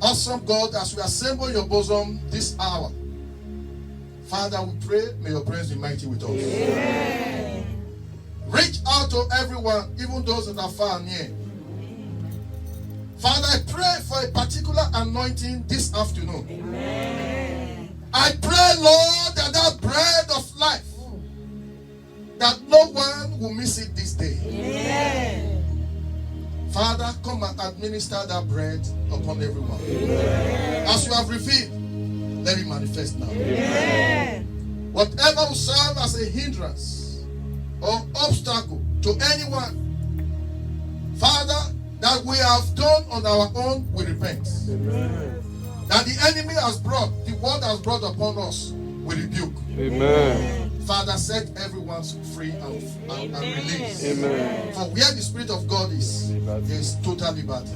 Awesome God, as we assemble your bosom this hour, Father, we pray, may your presence be mighty with us. Amen. Reach out to everyone, even those that are far and near. Father, I pray for a particular anointing this afternoon. Amen. I pray, Lord, that bread of life, that no one will miss it this day. Amen. Father, come and administer that bread upon everyone. Amen. As you have revealed, let it manifest now. Amen. Whatever will serve as a hindrance or obstacle to anyone, Father, that we have done on our own, we repent. Amen. That the enemy has brought, the world has brought upon us, we rebuke. Amen. Father, set everyone free and release. Amen. For where the Spirit of God is, there is total liberty.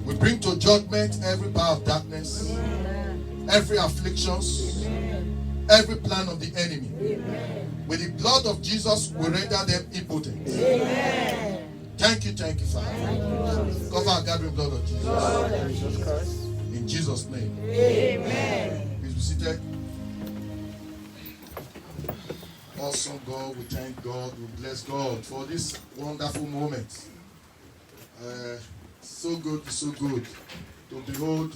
We bring to judgment every power of darkness, every afflictions, every plan of the enemy. With the blood of Jesus, we render them impotent. Amen. Thank you, Father. Cover our gathering blood of Jesus. In Jesus' name. Amen. Please be seated. Awesome God, we thank God, we bless God for this wonderful moment. So good to behold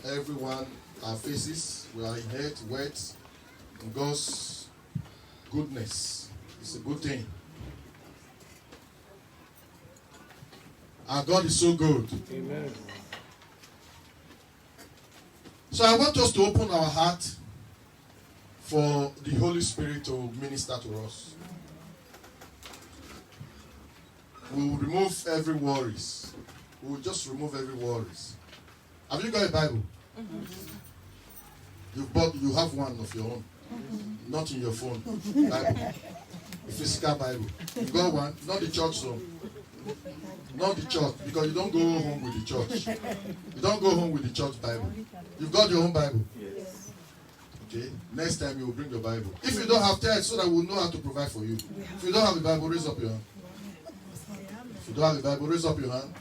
everyone, our faces. We are in head, wet, in God's goodness. It's a good thing. Our God is so good. Amen. So I want us to open our heart for the Holy Spirit to minister to us. We will remove every worries. We will just remove every worries. Have you got a Bible? Mm-hmm. You have one of your own. Mm-hmm. Not in your phone. Bible. A physical Bible. You got one, not the church one. Not the church, because you don't go home with the church. You don't go home with the church Bible. You've got your own Bible. Yes. Okay. Next time you will bring your Bible. If you don't have text, so that we'll know how to provide for you. If you don't have a Bible, raise up your hand. If you don't have a Bible, raise up your hand.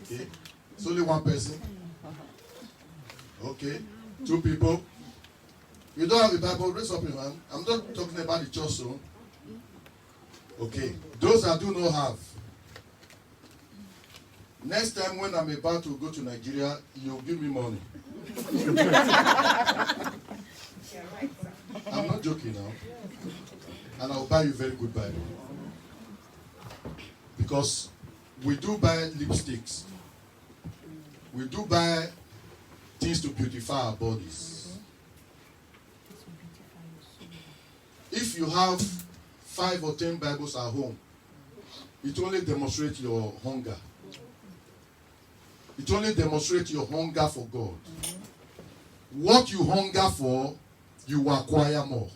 Okay. It's only one person. Okay. 2 people. If you don't have a Bible, raise up your hand. I'm not talking about the church soon. Okay. Those that do not have. Next time when I'm about to go to Nigeria, you'll give me money. I'm not joking now. And I'll buy you a very good Bible. Because we do buy lipsticks. We do buy things to beautify our bodies. If you have 5 or 10 Bibles at home, it only demonstrates your hunger. It only demonstrates your hunger for God. What you hunger for, you will acquire more.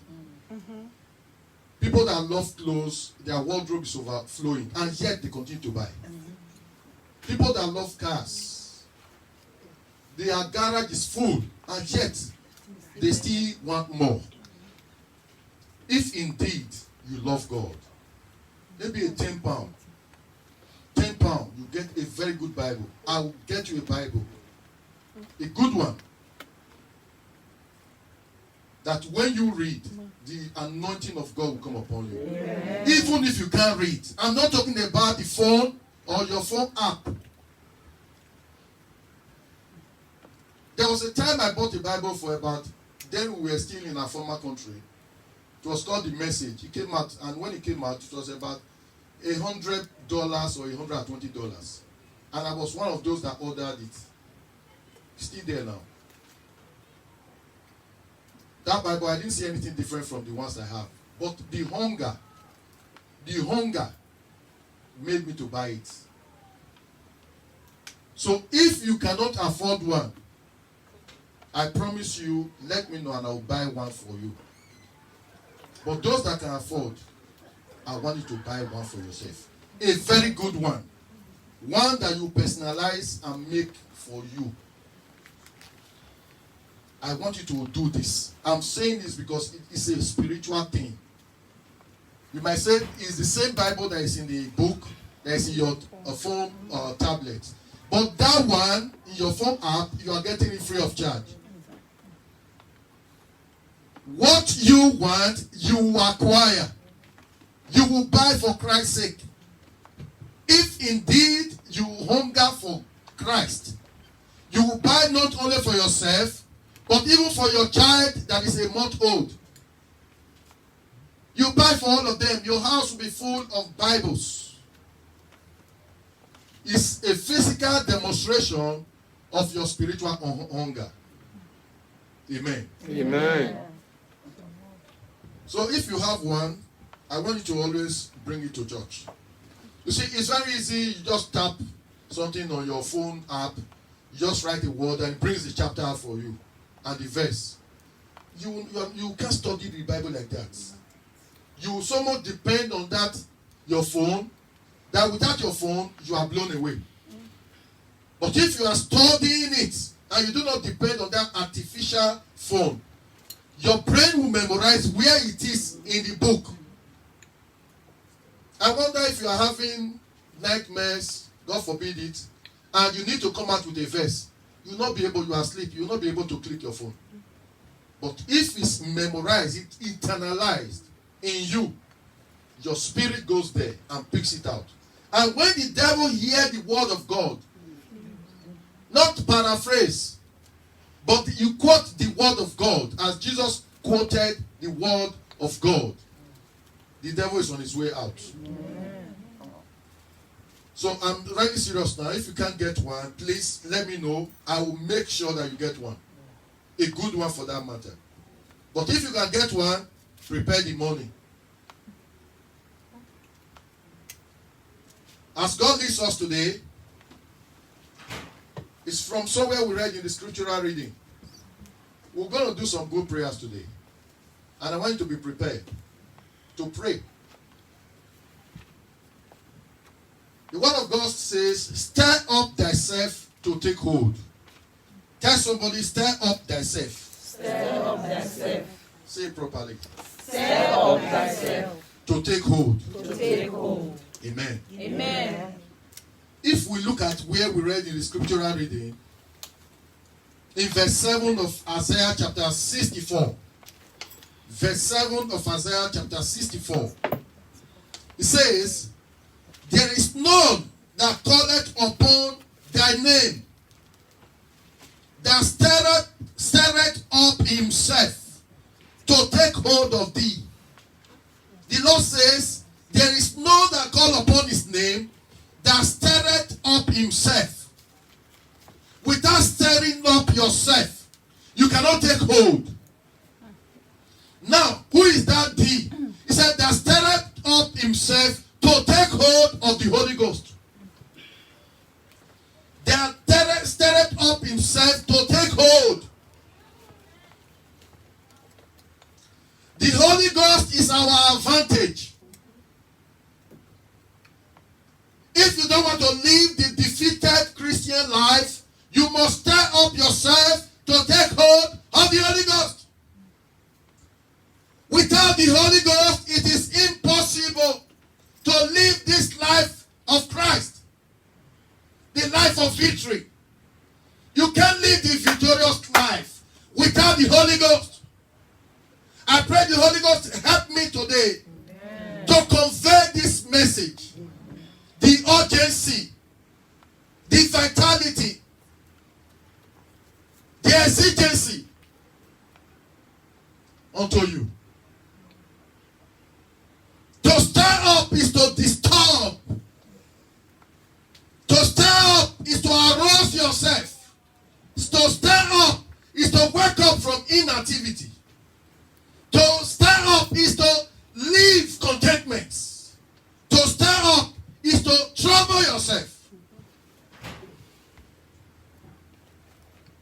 People that love clothes, their wardrobe is overflowing, and yet they continue to buy. People that love cars, their garage is full, and yet they still want more. If indeed you love God, maybe a 10 pound, you get a very good Bible. I will get you a Bible, a good one, that when you read, the anointing of God will come upon you. Amen. Even if you can't read. I'm not talking about the phone or your phone app. There was a time I bought a Bible for about, then we were still in our former country. It was called The Message. It came out, and when it came out, it was about $100 or $120. And I was one of those that ordered it. Still there now. That Bible, I didn't see anything different from the ones I have. But the hunger made me to buy it. So if you cannot afford one, I promise you, let me know and I'll buy one for you. But those that can afford, I want you to buy one for yourself. A very good one. One that you personalize and make for you. I want you to do this. I'm saying this because it is a spiritual thing. You might say it's the same Bible that is in the book, that is in your phone or tablet. But that one, in your phone app, you are getting it free of charge. What you want, you will acquire. You will buy for Christ's sake. If indeed you hunger for Christ, you will buy not only for yourself, but even for your child that is a month old. You buy for all of them. Your house will be full of Bibles. It's a physical demonstration of your spiritual hunger. Amen. Amen. So if you have one, I want you to always bring it to church. You see, it's very easy. You just tap something on your phone app. You just write a word and it brings the chapter out for you and the verse. You can't study the Bible like that. You so much depend on that, your phone, that without your phone, you are blown away. But if you are studying it and you do not depend on that artificial phone, your brain will memorize where it is in the book. I wonder if you are having nightmares, God forbid it, and you need to come out with a verse. You will not be able, you are asleep, you will not be able to click your phone. But if it's memorized, it's internalized in you, your spirit goes there and picks it out. And when the devil hears the word of God, not paraphrase, but you quote the word of God as Jesus quoted the word of God, the devil is on his way out. So I'm really serious now. If you can't get one, please let me know. I will make sure that you get one. A good one for that matter. But if you can get one, prepare the money. As God leads us today, it's from somewhere we read in the scriptural reading. We're going to do some good prayers today. And I want you to be prepared to pray. The word of God says, stir up thyself to take hold. Tell somebody, stir up thyself. Stir up thyself. Say it properly. Stir up thyself. To take hold. To take hold. Amen. Amen. If we look at where we read in the scriptural reading, in verse 7 of Isaiah chapter 64, verse 7 of Isaiah chapter 64, it says, there is none that calleth upon thy name, that stirreth up himself to take hold of thee. The Lord says, there is none that call upon his name, that stirreth up himself. Without stirring up yourself, you cannot take hold. Now, who is that thee? He said, that stirreth up himself to take hold of the Holy Ghost. That stirreth up himself to take hold. The Holy Ghost is our advantage. If you don't want to live the defeated Christian life, you must stir up yourself to take hold of the Holy Ghost. Without the Holy Ghost, it is impossible to live this life of Christ. The life of victory. You can't live the victorious life without the Holy Ghost. I pray the Holy Ghost help me today to convey this message. The urgency, the vitality, the exigency unto you. To stir up is to disturb. To stir up is to arouse yourself. To stir up is to wake up from inactivity. To stir up is to leave contentment. To stir up is to trouble yourself.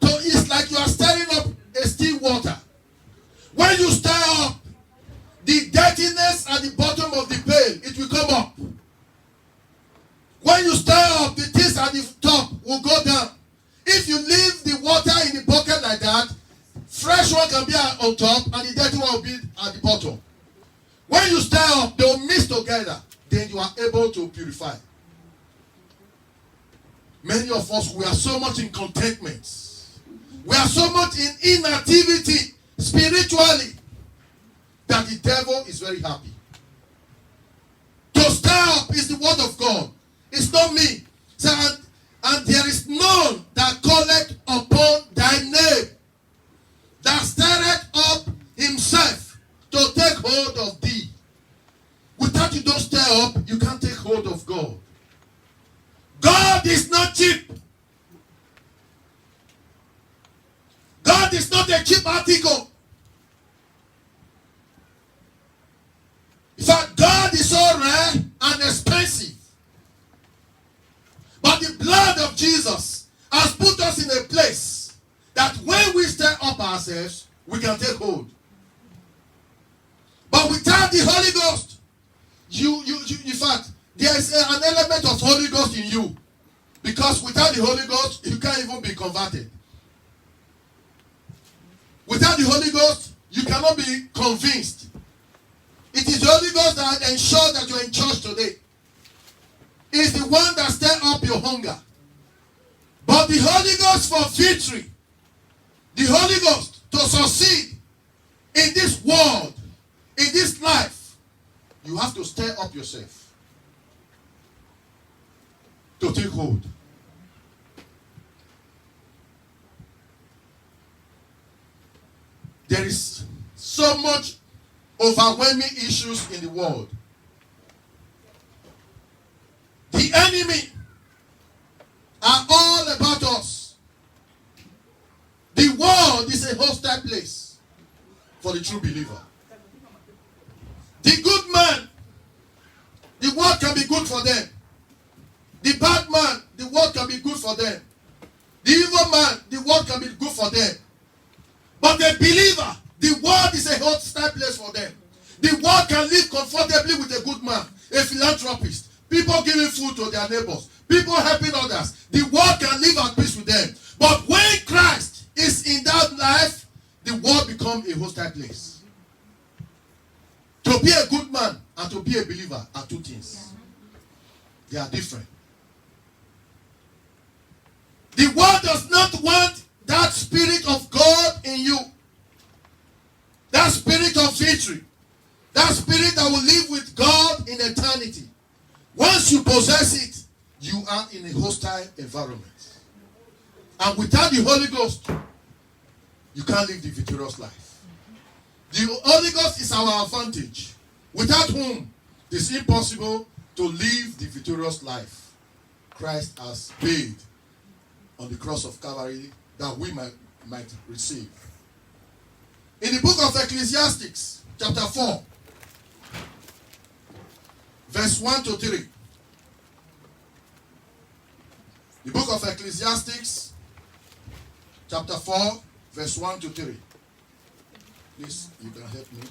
So it's like you are stirring up a still water. When you stir up, the dirtiness at the bottom of the pail, it will come up. When you stir up, the things at the top will go down. If you leave the water in the bucket like that, fresh one can be on top and the dirty one will be at the bottom. When you stir up, they will mix together. Then you are able to purify. Many of us, we are so much in contentment. We are so much in inactivity spiritually that the devil is very happy. To stir up is the word of God. It's not me. So, and there is none that calleth upon thy name, that stirreth up himself to take hold of thee. Without you don't stir up, you can't take hold of God. God is not cheap. God is not a cheap article. In fact, God is so rare and expensive. But the blood of Jesus has put us in a place that when we stir up ourselves, we can take hold. But without the Holy Ghost, in fact, there is an element of Holy Ghost in you. Because without the Holy Ghost, you can't even be converted. Without the Holy Ghost, you cannot be convinced. It is the Holy Ghost that ensures that you're in church today. It's the one that stirs up your hunger. But the Holy Ghost for victory, the Holy Ghost to succeed in this world, in this life, you have to stir up yourself to take hold. There is so much overwhelming issues in the world. The enemy are all about us. The world is a hostile place for the true believer. The good man, the world can be good for them. The bad man, the world can be good for them. The evil man, the world can be good for them. But the believer, the world is a hostile place for them. The world can live comfortably with a good man, a philanthropist, people giving food to their neighbors, people helping others. The world can live at peace with them. But when Christ is in that life, the world becomes a hostile place. To be a good man and to be a believer are two things. They are different. The world does not want that spirit of God in you. That spirit of victory. That spirit that will live with God in eternity. Once you possess it, you are in a hostile environment. And without the Holy Ghost, you can't live the victorious life. The Holy Ghost is our advantage. Without whom, it is impossible to live the victorious life Christ has paid on the cross of Calvary that we might receive. In the book of Ecclesiastes, chapter 4, verse 1 to 3. The book of Ecclesiastes, chapter 4, verse 1 to 3. Please, you can help me.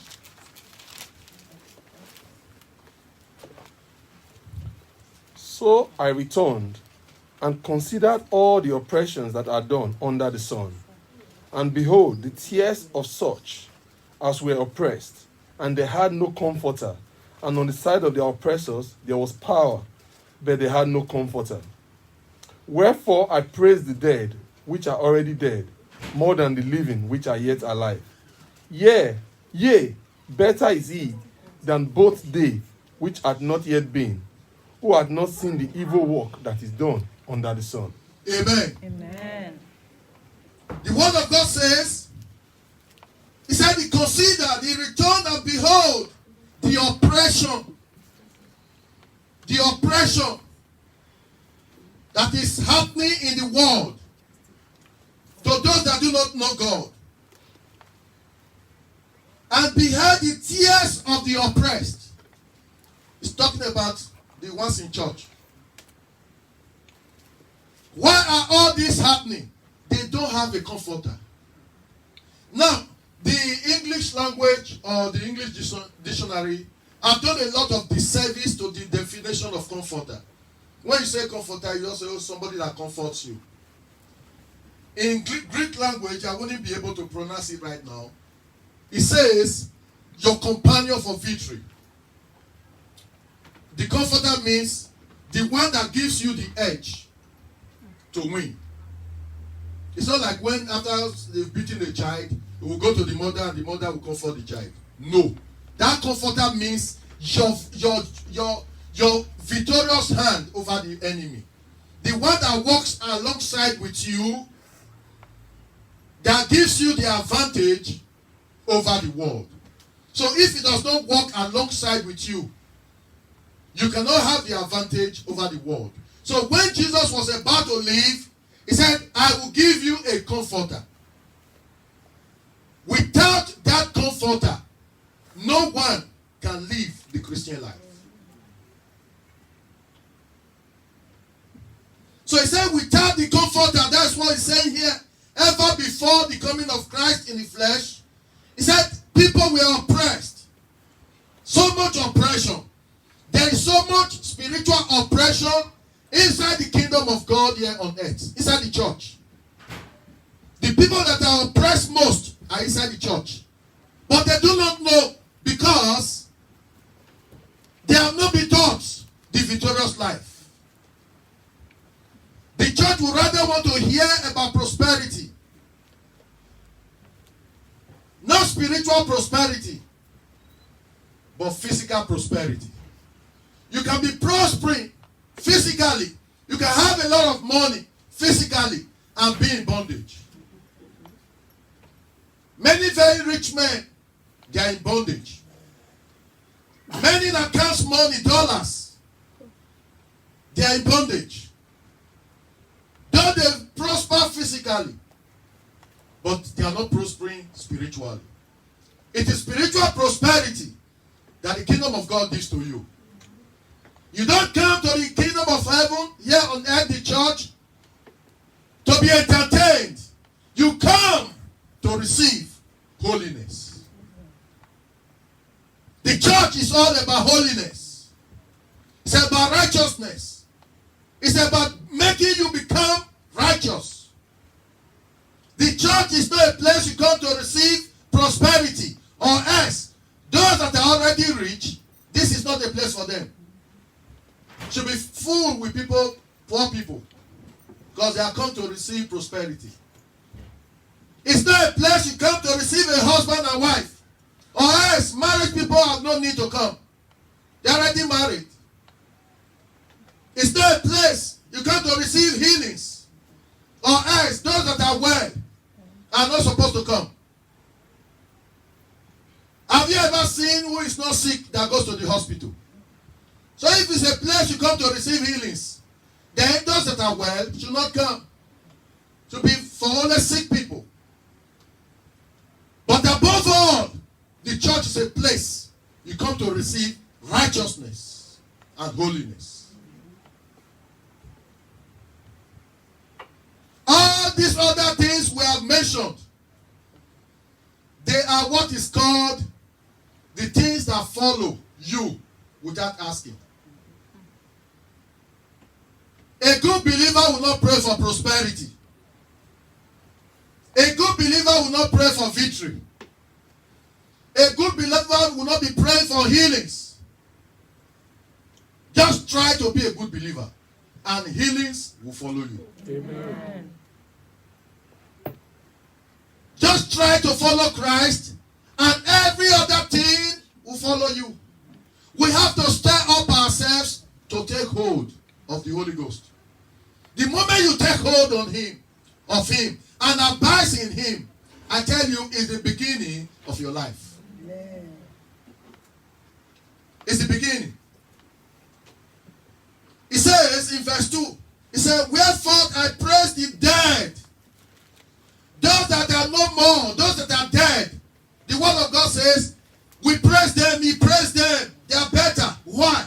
So I returned and considered all the oppressions that are done under the sun. And behold, the tears of such as were oppressed, and they had no comforter. And on the side of their oppressors there was power, but they had no comforter. Wherefore I praise the dead, which are already dead, more than the living, which are yet alive. Yea, better is he than both they which had not yet been, who had not seen the evil work that is done under the sun. Amen. Amen. The word of God says, he said, he considered, he returned and behold, the oppression that is happening in the world to those that do not know God. And beheld the tears of the oppressed. He's talking about the ones in church. Why are all this happening? They don't have a comforter. Now, the English language or the English dictionary have done a lot of disservice to the definition of comforter. When you say comforter, you also say somebody that comforts you. In Greek language, I wouldn't be able to pronounce it right now. It says, your companion for victory. The comforter means the one that gives you the edge. to win. It's not like when after they've beaten a child, they will go to the mother and the mother will comfort the child. No. That comforter means your victorious hand over the enemy. The one that walks alongside with you, that gives you the advantage over the world. So if it does not walk alongside with you, you cannot have the advantage over the world. So when Jesus was about to leave, he said, I will give you a comforter. Without that comforter, no one can live the Christian life. So he said, without the comforter, that's what he's saying here. Ever before the coming of Christ in the flesh, he said, people were oppressed. So much oppression. There is so much spiritual oppression inside the kingdom of God here on earth, inside the church. The people that are oppressed most are inside the church. But they do not know because they have not been taught the victorious life. The church would rather want to hear about prosperity. Not spiritual prosperity, but physical prosperity. You can be prospering physically. You can have a lot of money physically and be in bondage. Many very rich men, they are in bondage. Many that counts money, dollars, they are in bondage. Though they prosper physically, but they are not prospering spiritually. It is spiritual prosperity that the kingdom of God gives to you. You don't come to the kingdom of heaven here on earth, the church, to be entertained. You come to receive holiness. The church is all about holiness. It's about righteousness. It's about making you become righteous. The church is not a place you come to receive prosperity, or else those that are already rich, this is not a place for them. Should be full with people, poor people, because they are come to receive prosperity. It's not a place you come to receive a husband and wife, or else married people have no need to come. They are already married. It's not a place you come to receive healings, or else those that are well are not supposed to come. Have you ever seen who is not sick that goes to the hospital? So if it's a place you come to receive healings, then those that are well should not come. Should be for only sick people. But above all, the church is a place you come to receive righteousness and holiness. All these other things we have mentioned, they are what is called the things that follow you without asking. A good believer will not pray for prosperity. A good believer will not pray for victory. A good believer will not be praying for healings. Just try to be a good believer, and healings will follow you. Amen. Just try to follow Christ, and every other thing will follow you. We have to stir up ourselves to take hold of the Holy Ghost. The moment you take hold of him, and abide in him, I tell you, is the beginning of your life. Amen. It's the beginning. It says in verse 2, it says, wherefore I praise the dead. Those that are no more, those that are dead. The word of God says, we praise them, he praised them. They are better. Why?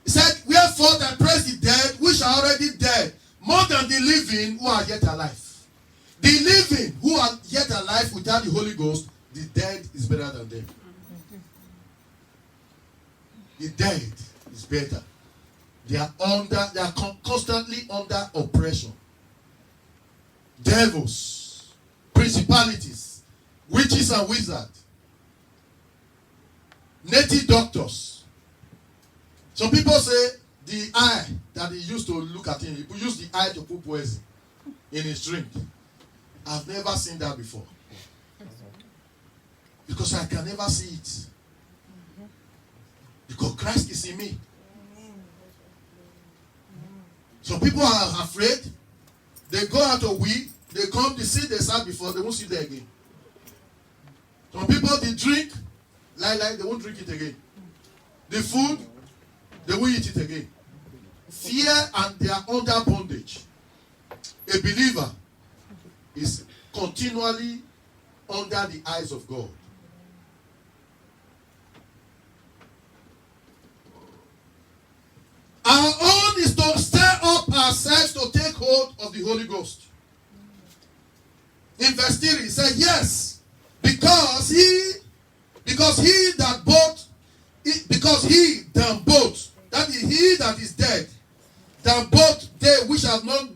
He said, wherefore I praise the dead, which are already dead, more than the living who are yet alive. The living who are yet alive without the Holy Ghost, the dead is better than them. The dead is better. They are constantly under oppression. Devils, principalities, witches and wizards, native doctors. Some people say the eye that he used to look at him. He used the eye to put poison in his drink. I've never seen that before. Because I can never see it. Because Christ is in me. So people are afraid. They go out to weed. They come, they see they sat before, they won't see there again. Some people, they drink, like they won't drink it again. The food, they won't eat it again. Fear and they are under bondage. A believer is continually under the eyes of God. Our own is to stir up ourselves to take hold of the Holy Ghost. In verse 3, he said, yes, because he that both, that is he that is dead, than both they which have not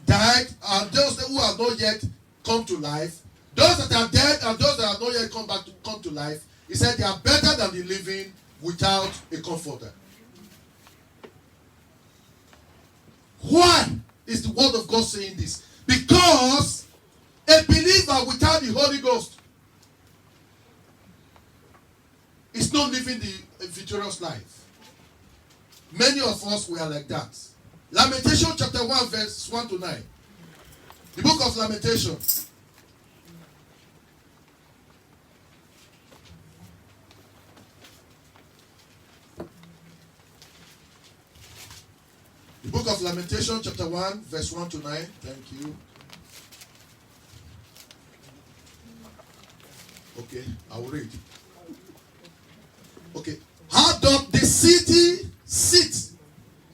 died and those who have not yet come to life, those that are dead and those that have not yet come to life, he said they are better than the living without a comforter. Why is the word of God saying this? Because a believer without the Holy Ghost is not living the victorious life. Many of us were like that. Lamentation chapter 1 verse 1 to 9. The book of Lamentation. The book of Lamentation chapter 1 verse 1 to 9. Thank you. Okay, I will read. Okay. How doth the city sit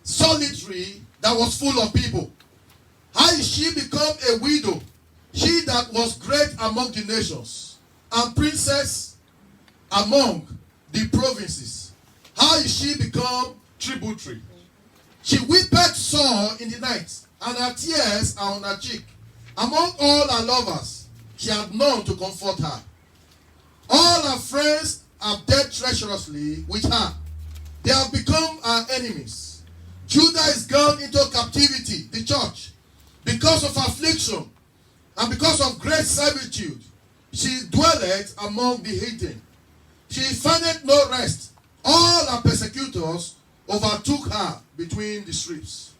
solitary that was full of people? How is she become a widow, she that was great among the nations, and princess among the provinces? How is she become tributary? She weepeth sore in the night, and her tears are on her cheek. Among all her lovers, she had none to comfort her. All her friends have dealt treacherously with her. They have become her enemies. Judah is gone into captivity, the church, because of affliction and because of great servitude. She dwelleth among the heathen. She findeth no rest. All her persecutors overtook her between the streets.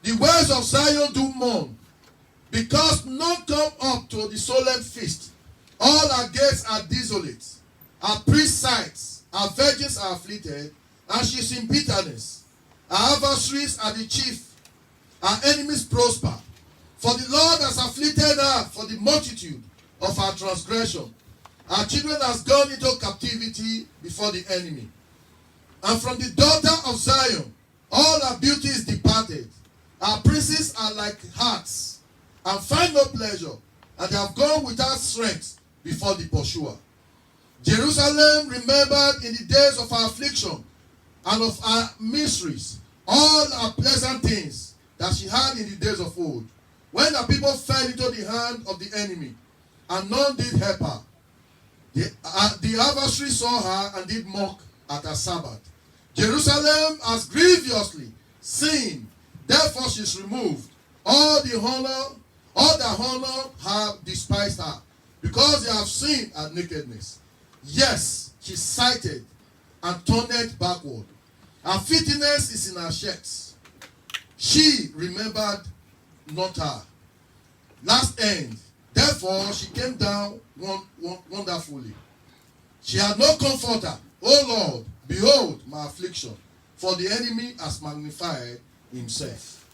The ways of Zion do mourn, because none come up to the solemn feast. All our gates are desolate. Our priests sight, our virgins are afflicted, and she is in bitterness. Our adversaries are the chief. Our enemies prosper. For the Lord has afflicted her for the multitude of our transgression. Our children has gone into captivity before the enemy. And from the daughter of Zion, all our beauty is departed. Our princes are like harts, and find no pleasure, and they have gone without strength before the pursuer. Jerusalem remembered in the days of our affliction and of our miseries all our pleasant things that she had in the days of old, when the people fell into the hand of the enemy, and none did help her. The adversary saw her and did mock at her Sabbath. Jerusalem has grievously sinned, therefore she is removed. All the honor have despised her, because they have seen her nakedness. Yes, she sighted and turned backward. Her filthiness is in her shirts. She remembered not her. Last end. Therefore she came down wonderfully. She had no comforter. O Lord, behold my affliction, for the enemy has magnified himself.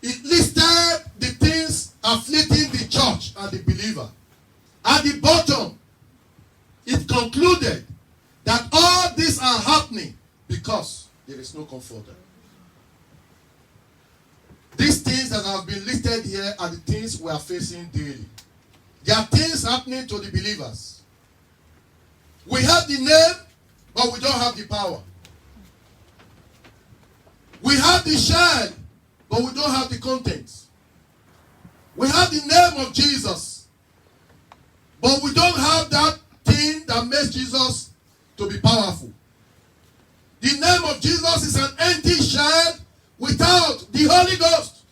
It listed the things afflicting the church and the believer. At the bottom, it concluded that all these are happening because there is no comforter. These things that have been listed here are the things we are facing daily. There are things happening to the believers. We have the name, but we don't have the power. We have the shell, but we don't have the contents. We have the name of Jesus, but we don't have that thing that makes Jesus to be powerful. The name of Jesus is an empty shell without the Holy Ghost.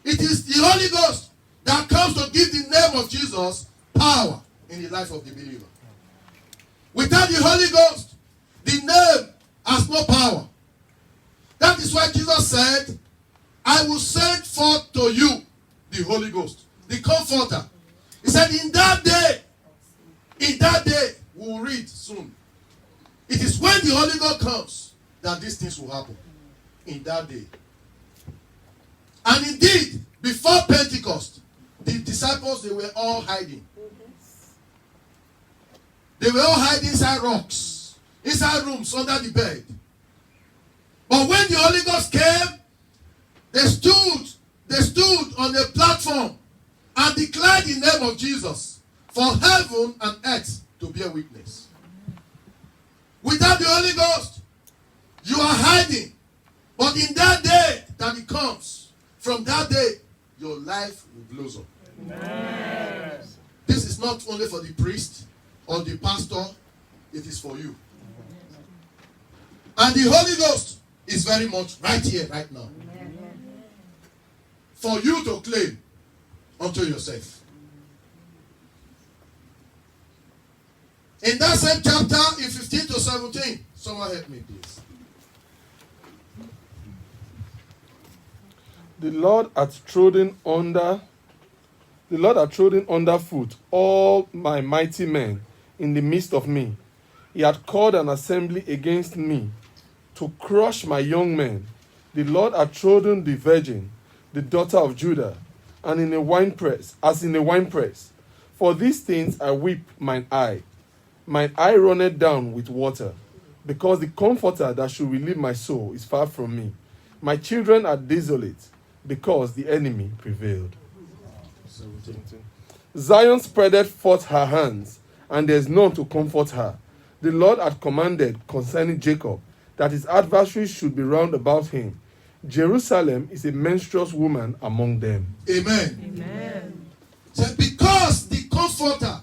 It is the Holy Ghost that comes to give the name of Jesus power in the life of the believer. Without the Holy Ghost, the name has no power. That is why Jesus said, I will send forth to you the Holy Ghost, the Comforter. He said, in that day, we will read soon. It is when the Holy Ghost comes that these things will happen. In that day. And indeed, before Pentecost, the disciples, they were all hiding. They were all hiding inside rocks, inside rooms, under the bed. But when the Holy Ghost came, they stood on the platform and declared the name of Jesus for heaven and earth to bear witness. Without the Holy Ghost, you are hiding. But in that day that it comes, from that day, your life will blossom. Amen. This is not only for the priest or the pastor, it is for you. And the Holy Ghost is very much right here, right now. For you to claim unto yourself. In that same chapter, in 15 to 17, someone help me, please. The Lord hath trodden underfoot all my mighty men in the midst of me. He hath called an assembly against me to crush my young men. The Lord hath trodden the virgin, the daughter of Judah, and in a winepress, as in a winepress. For these things I weep mine eye. Mine eye runneth down with water, because the Comforter that should relieve my soul is far from me. My children are desolate, because the enemy prevailed. 17. Zion spreadeth forth her hands, and there is none to comfort her. The Lord hath commanded concerning Jacob, that his adversaries should be round about him. Jerusalem is a menstruous woman among them. Amen. Amen. So because the Comforter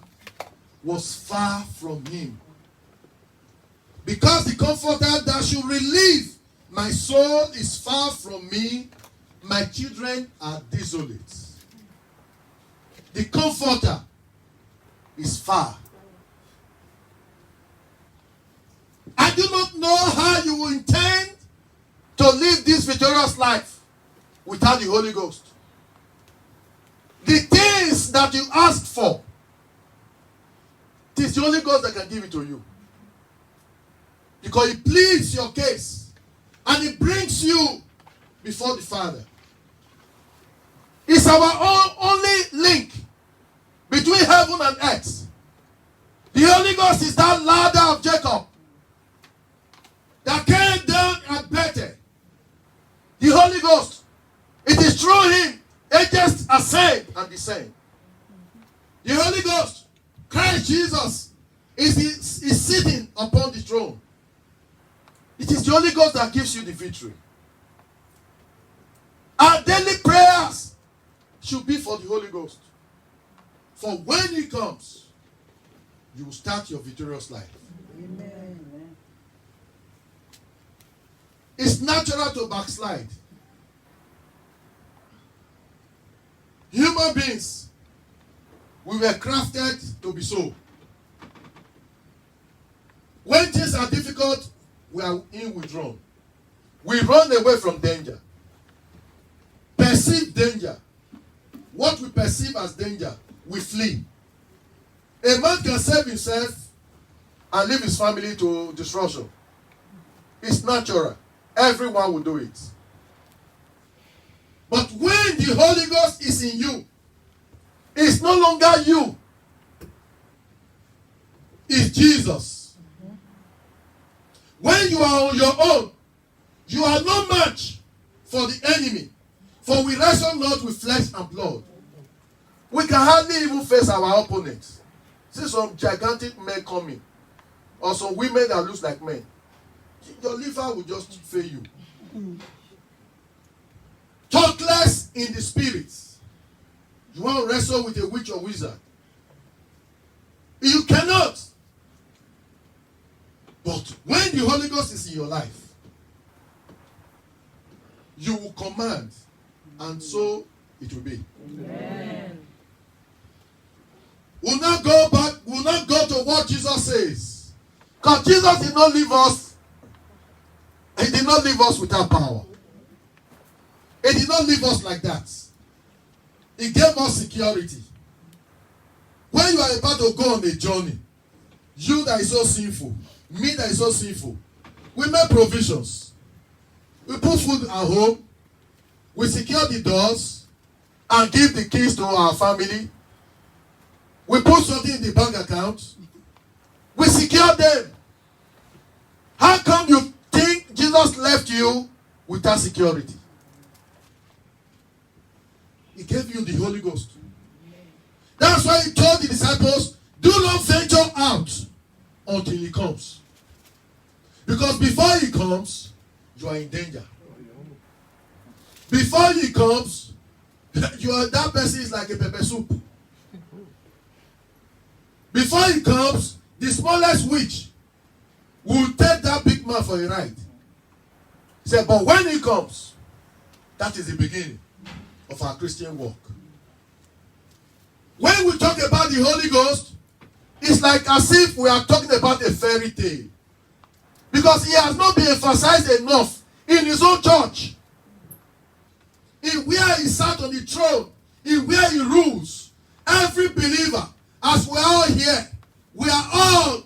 was far from him. Because the Comforter that should relieve my soul is far from me, my children are desolate. The Comforter is far. I do not know how you will intend to live this victorious life without the Holy Ghost. The things that you ask for, it is the Holy Ghost that can give it to you. Because it pleads your case and it brings you before the Father. It's our only link between heaven and earth. The Holy Ghost is that ladder of Jacob that came down at Bethel. The Holy Ghost, it is through him angels ascend and descend. The Holy Ghost, Christ Jesus, is sitting upon the throne. It is the Holy Ghost that gives you the victory. Our daily prayers should be for the Holy Ghost. For when he comes, you will start your victorious life. Amen. It's natural to backslide. Human beings, we were crafted to be so. When things are difficult, we are withdrawn. We run away from danger. Perceive danger. What we perceive as danger, we flee. A man can save himself and leave his family to destruction. It's natural. Everyone will do it. But when the Holy Ghost is in you, it's no longer you. It's Jesus. When you are on your own, you are no match for the enemy. For we wrestle not with flesh and blood. We can hardly even face our opponents. See some gigantic men coming, or some women that look like men. Your liver will just fail you. Talk less in the spirit. You want to wrestle with a witch or wizard. You cannot. But when the Holy Ghost is in your life, you will command, and so it will be. Amen. We'll not go back, we'll not go to what Jesus says. Because Jesus did not leave us, he did not leave us without power. He did not leave us like that. He gave us security. When you are about to go on a journey, you that is so sinful, me that is so sinful, we make provisions. We put food at home, we secure the doors, and give the keys to our family. We put something in the bank account. We secure them. How come you think Jesus left you without security? He gave you the Holy Ghost. That's why he told the disciples, do not venture out until he comes. Because before he comes, you are in danger. Before he comes, that person is like a pepper soup. Before he comes, the smallest witch will take that big man for a ride. He said, but when he comes, that is the beginning of our Christian walk. When we talk about the Holy Ghost, it's like as if we are talking about a fairy tale. Because he has not been emphasized enough in his own church. In where he sat on the throne, in where he rules. Every believer, as we are all here, we are all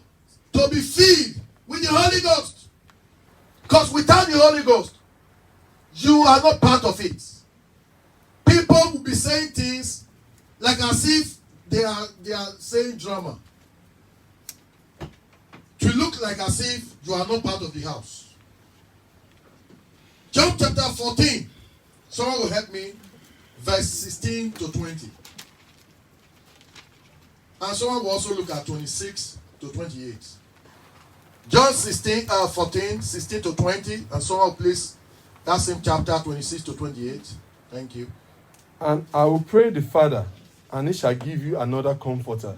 to be filled with the Holy Ghost. Because without the Holy Ghost, you are not part of it. People will be saying things like as if they are saying drama. To look like as if you are not part of the house. John chapter 14. Someone will help me. Verse 16 to 20. And someone will also look at 26 to 28. John 14, 16 to 20. And someone will please that same chapter 26 to 28. Thank you. And I will pray the Father, and he shall give you another comforter,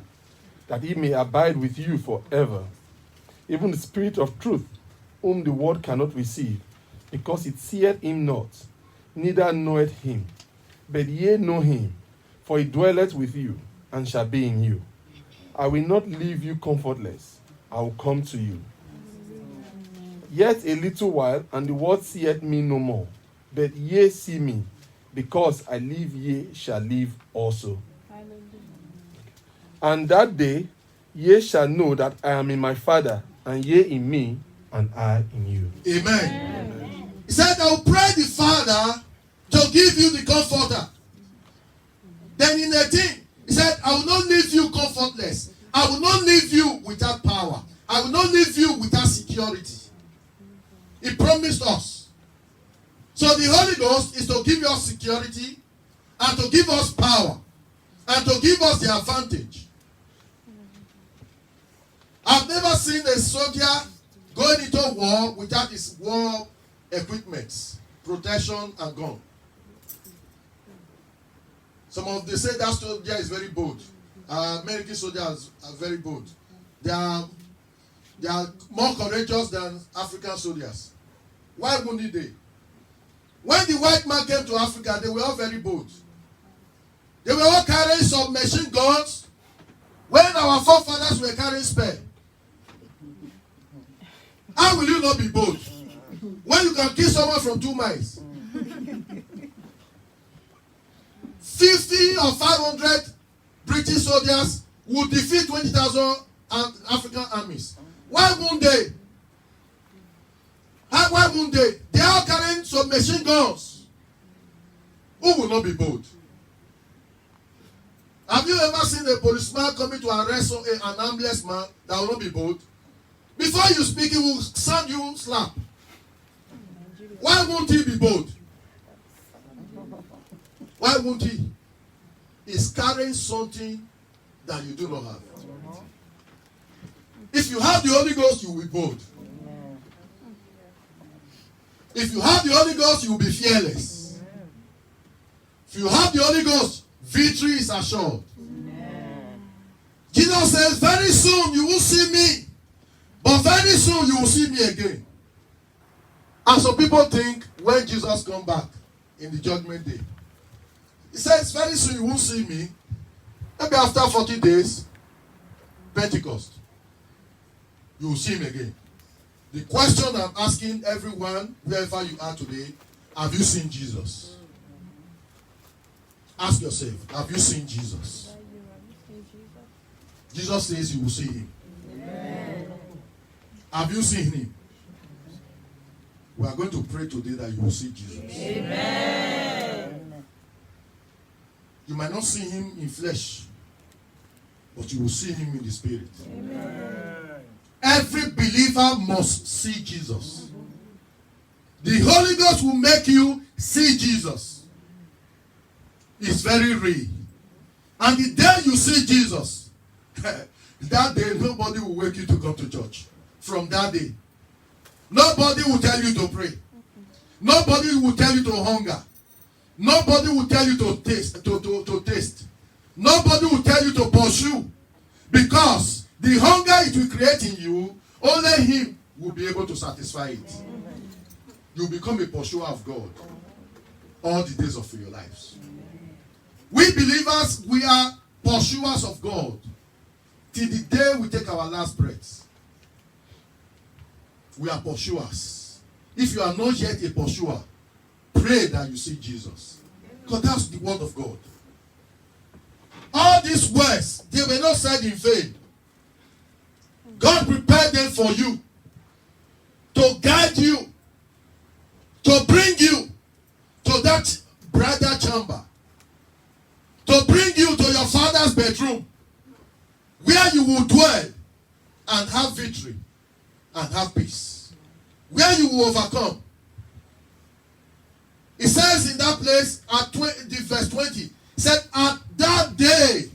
that he may abide with you forever. Even the Spirit of truth, whom the world cannot receive, because it seeth him not, neither knoweth him. But ye know him, for he dwelleth with you, and shall be in you. I will not leave you comfortless, I will come to you. Yet a little while, and the world seeth me no more. But ye see me, because I live, ye shall live also. And that day ye shall know that I am in my Father, and ye in me, and I in you. Amen. He said, I will pray the Father to give you the comforter. Then in 18, he said, I will not leave you comfortless. I will not leave you without power. I will not leave you without security. He promised us. So the Holy Ghost is to give us security and to give us power and to give us the advantage. I've never seen a soldier going into war without his war equipment, protection and gun. Some of them say that soldier is very bold. American soldiers are very bold. They are more courageous than African soldiers. Why wouldn't they? When the white man came to Africa, they were all very bold. They were all carrying some machine guns when our forefathers were carrying spear. How will you not be bold when you can kill someone from 2 miles? 50 or 500 British soldiers would defeat 20,000 African armies. Why won't they? Why won't they? They are carrying some machine guns. Who will not be bold? Have you ever seen a policeman coming to arrest an armless man that will not be bold? Before you speak, he will sound you slap. Why won't he be bold? Why won't he? He's carrying something that you do not have. If you have the Holy Ghost, you will be bold. If you have the Holy Ghost, you will be fearless. If you have the Holy Ghost, victory is assured. Jesus says, very soon you will see me, but But very soon you will see me again. And some people think when Jesus comes back in the judgment day, he says very soon you won't see me. Maybe after 40 days, Pentecost, you will see him again. The question I'm asking everyone, wherever you are today, have you seen Jesus? Ask yourself, have you seen Jesus? Jesus says you will see him. Amen. Have you seen him? We are going to pray today that you will see Jesus. Amen. You might not see him in flesh, but you will see him in the spirit. Amen. Every believer must see Jesus. The Holy Ghost will make you see Jesus. It's very real. And the day you see Jesus, that day nobody will wake you to come to church. From that day, nobody will tell you to pray. Nobody will tell you to hunger. Nobody will tell you to taste. To taste. Nobody will tell you to pursue. Because the hunger it will create in you, only him will be able to satisfy it. You become a pursuer of God all the days of your lives. We believers, we are pursuers of God till the day we take our last breath. We are pursuers. If you are not yet a pursuer, pray that you see Jesus. Because that's the word of God. All these words, they were not said in vain. God prepared them for you, to guide you, to bring you to that bridal chamber, to bring you to your father's bedroom, where you will dwell and have victory and have peace, where you will overcome. It says in that place at verse 20, it said, at that day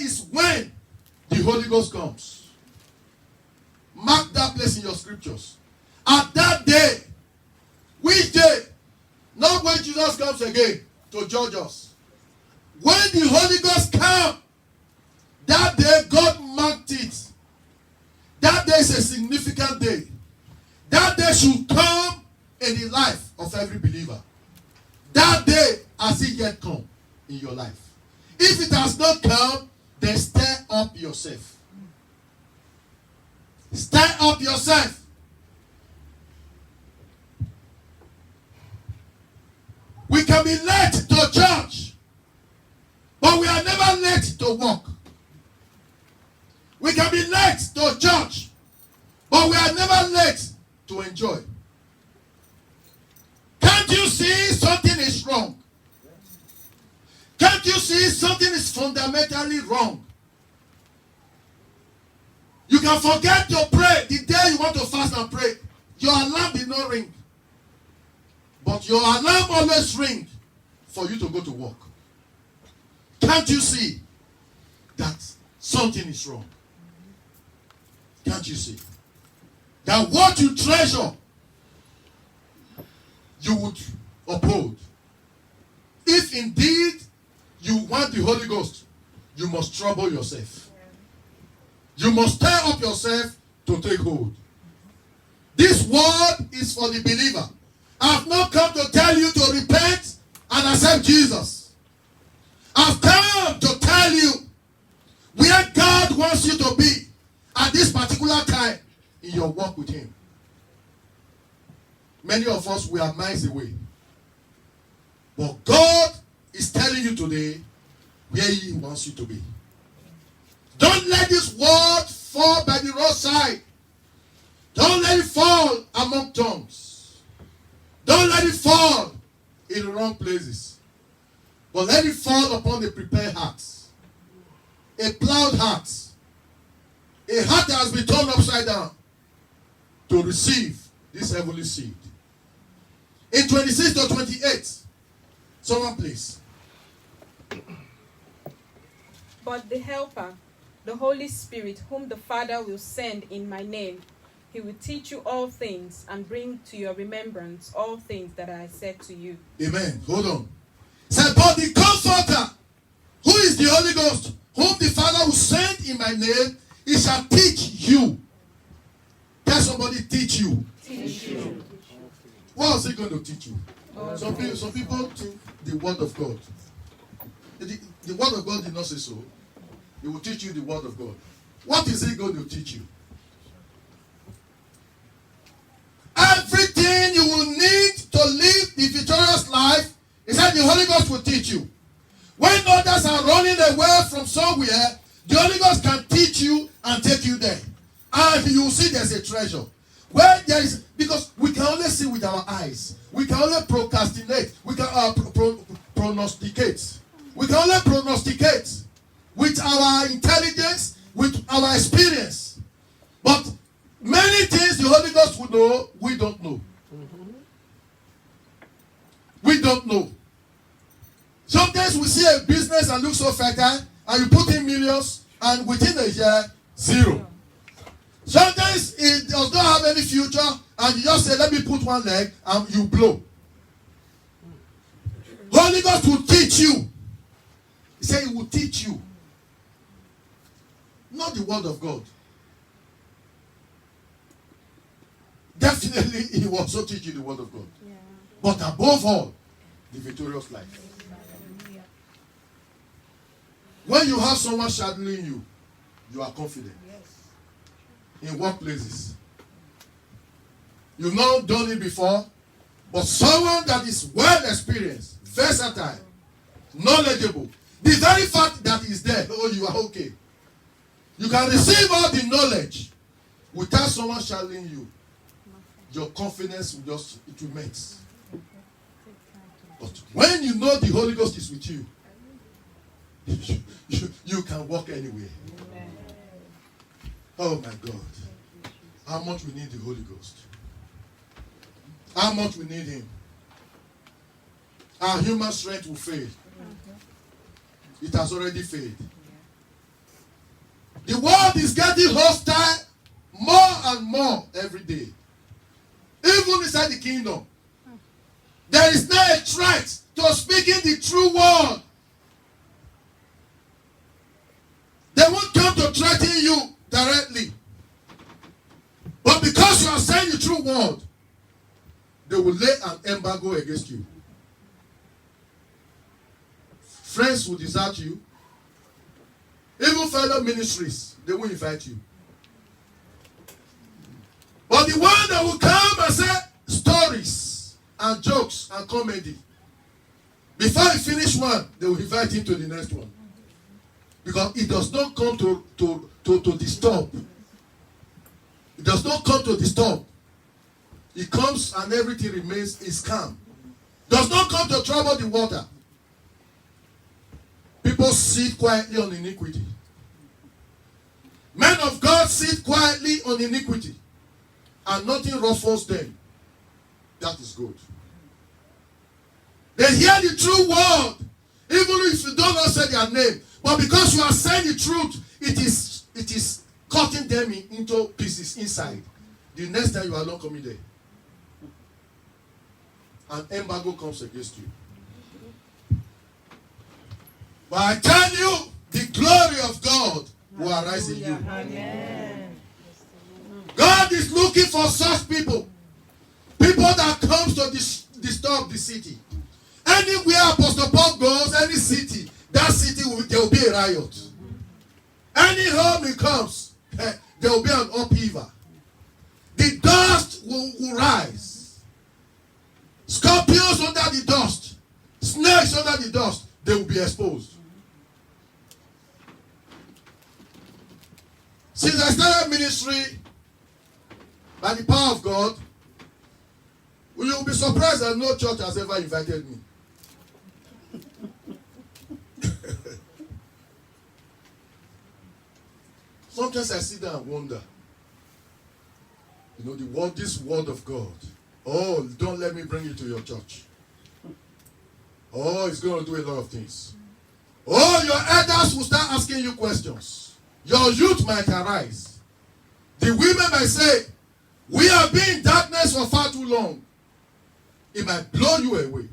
is when the Holy Ghost comes. Mark that place in your scriptures. At that day, which day? Not when Jesus comes again to judge us. When the Holy Ghost comes, that day God marked it. That day is a significant day. That day should come in the life of every believer. That day has it yet come in your life. If it has not come, then stir up yourself. Stir up yourself. We can be late to church, but we are never late to work. We can be late to church, but we are never late to enjoy. Can't you see something is wrong? Can't you see something is fundamentally wrong? You can forget to pray the day you want to fast and pray. Your alarm did not ring. But your alarm always rings for you to go to work. Can't you see that something is wrong? Can't you see that what you treasure, you would uphold? If indeed you want the Holy Ghost, you must trouble yourself. You must stir up yourself to take hold. This word is for the believer. I have not come to tell you to repent and accept Jesus. I've come to tell you where God wants you to be at this particular time in your walk with him. Many of us, we are miles away. But God is telling you today where he wants you to be. Don't let this word fall by the roadside. Don't let it fall among tongues. Don't let it fall in the wrong places. But let it fall upon the prepared hearts. A plowed heart. A heart that has been turned upside down to receive this heavenly seed. In 26 to 28, someone please. But the Helper, the Holy Spirit, whom the Father will send in my name, he will teach you all things and bring to your remembrance all things that I said to you. Amen. Hold on. Said, but the Comforter, who is the Holy Ghost, whom the Father will send in my name, he shall teach you. Tell somebody, teach you. Teach you. What is he going to teach you? Some people think the word of God. The word of God did not say so. He will teach you the word of God. What is he going to teach you? Everything you will need to live the victorious life, he said the Holy Ghost will teach you. When others are running away from somewhere, the Holy Ghost can teach you and take you there. And you will see there's a treasure. Where there is, because we can only see with our eyes. We can only procrastinate. We can prognosticate. We can only prognosticate with our intelligence, with our experience. But many things the Holy Ghost will know, we don't know. We don't know. Sometimes we see a business and look so fertile, and you put in millions, and within a year, zero. Sometimes it does not have any future, and you just say, let me put one leg, and you blow. Holy Ghost will teach you. He said he will teach you. Not the word of God. Definitely, he will also teach you the word of God. Yeah. But above all, the victorious life. When you have someone shadowing you, you are confident. Yes. In workplaces. You've not done it before, but someone that is well experienced, versatile, knowledgeable, the very fact that is there, oh, you are okay. You can receive all the knowledge without someone shadowing you. Your confidence will just, it will melt. But when you know the Holy Ghost is with you, you can walk anywhere. Oh my God. How much we need the Holy Ghost. How much we need him. Our human strength will fade. It has already faded. The world is getting hostile more and more every day. Even inside the kingdom. There is now a threat to speaking the true word. They won't come to threaten you directly. But because you are saying the true word, they will lay an embargo against you. Friends will desert you. Even fellow ministries, they will invite you. But the one that will come and say stories and jokes and comedy, before he finish one, they will invite him to the next one. Because it does not come to disturb. It does not come to disturb. It comes and everything is calm. Does not come to trouble the water. People sit quietly on iniquity. Men of God sit quietly on iniquity. And nothing ruffles them. That is good. They hear the true word. Even if you don't know say their name. But because you are saying the truth, it is cutting them into pieces inside. The next time you are not coming there. An embargo comes against you. But I tell you, the glory of God will arise in you. Amen. God is looking for such people. People that comes to disturb the city. Anywhere Apostle Paul goes, any city, that city there will be a riot. Any home he comes, there will be an upheaval. The dust will rise. Scorpions under the dust, snakes under the dust, they will be exposed. Since I started ministry by the power of God, you will be surprised that no church has ever invited me. Sometimes I sit there and wonder, this word of God. Oh, don't let me bring it to your church. Oh, it's going to do a lot of things. Oh, your elders will start asking you questions. Your youth might arise. The women might say, we have been in darkness for far too long. It might blow you away.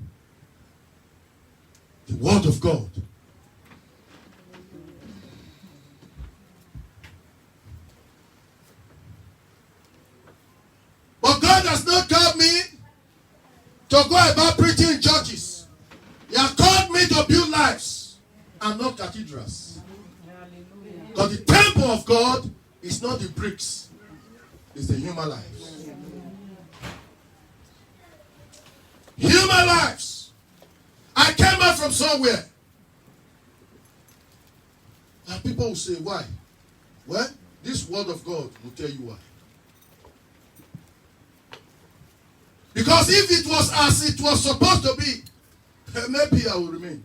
The word of God. But God has not called me to go about preaching in churches. He has called me to build lives and not cathedrals. Because the temple of God is not the bricks, it's the human lives. Human lives. I came out from somewhere. And people will say, why? Well, this word of God will tell you why. Because if it was as it was supposed to be, maybe I will remain.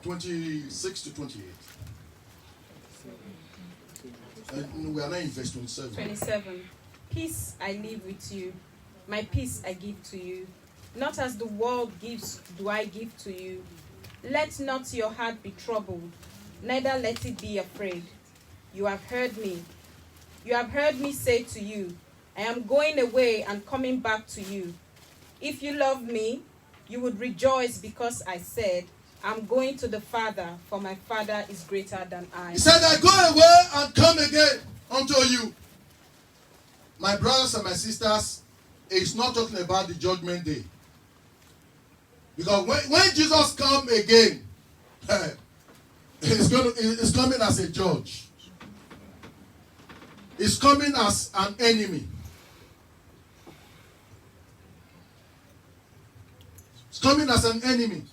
(26 to 28). And we are now in verse 27. 27. Peace I leave with you, my peace I give to you. Not as the world gives do I give to you. Let not your heart be troubled, neither let it be afraid. You have heard me. You have heard me say to you, I am going away and coming back to you. If you love me, you would rejoice because I said, I'm going to the Father, for my Father is greater than I. He said, I go away and come again unto you. My brothers and my sisters, it's not talking about the judgment day. Because when Jesus comes again, he's coming as a judge. He's coming as an enemy. He's coming as an enemy.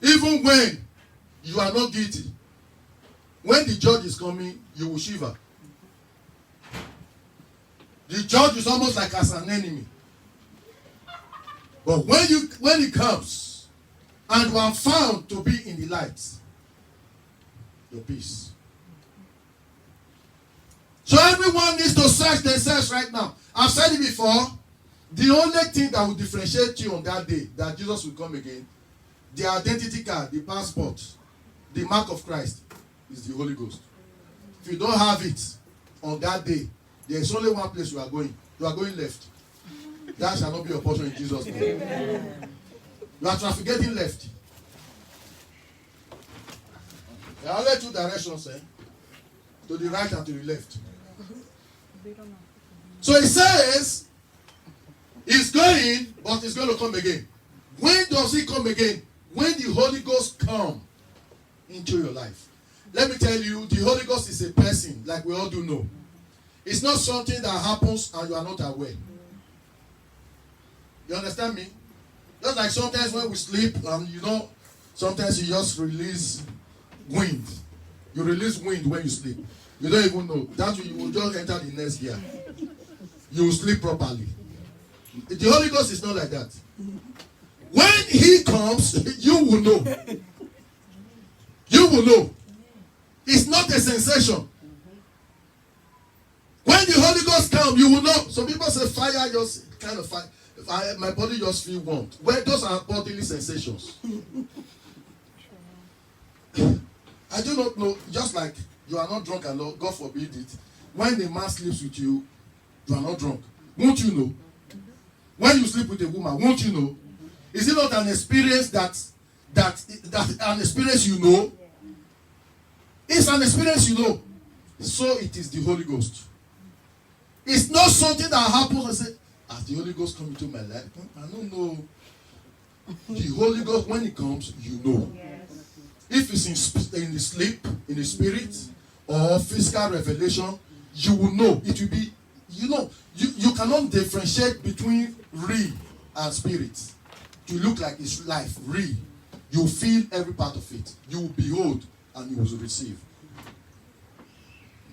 Even when you are not guilty, when the judge is coming, you will shiver. The judge is almost like as an enemy. But when he comes and you are found to be in the light, your peace. So everyone needs to search themselves right now. I've said it before. The only thing that will differentiate you on that day, that Jesus will come again, the identity card, the passport, the mark of Christ, is the Holy Ghost. If you don't have it on that day, there is only one place you are going. You are going left. That shall not be your portion in Jesus' name. Amen. You are trafficating left. There are only two directions, to the right and to the left. So it says, he's going, but he's going to come again. When does he come again? When the Holy Ghost comes into your life. Let me tell you, the Holy Ghost is a person, like we all do know. It's not something that happens and you are not aware. You understand me? Just like sometimes when we sleep and sometimes you just release wind. You release wind when you sleep. You don't even know. That you will just enter the next gear. You will sleep properly. The Holy Ghost is not like that. When he comes, you will know. You will know. It's not a sensation. When the Holy Ghost comes, you will know. Some people say fire just kind of fire. My body just feel warm. Well, those are bodily sensations. I do not know. Just like you are not drunk and God forbid it. When the man sleeps with you, you are not drunk. Won't you know? When you sleep with a woman, won't you know? Is it not an experience that an experience you know? It's an experience you know. So it is the Holy Ghost. It's not something that happens and say, as the Holy Ghost come into my life, I don't know. The Holy Ghost, when it comes, you know. Yes. If it's in the sleep, in the spirit, or physical revelation, you will know. It will be, you cannot differentiate between real and spirit. To look like it's life, real. You feel every part of it. You will behold and you will receive.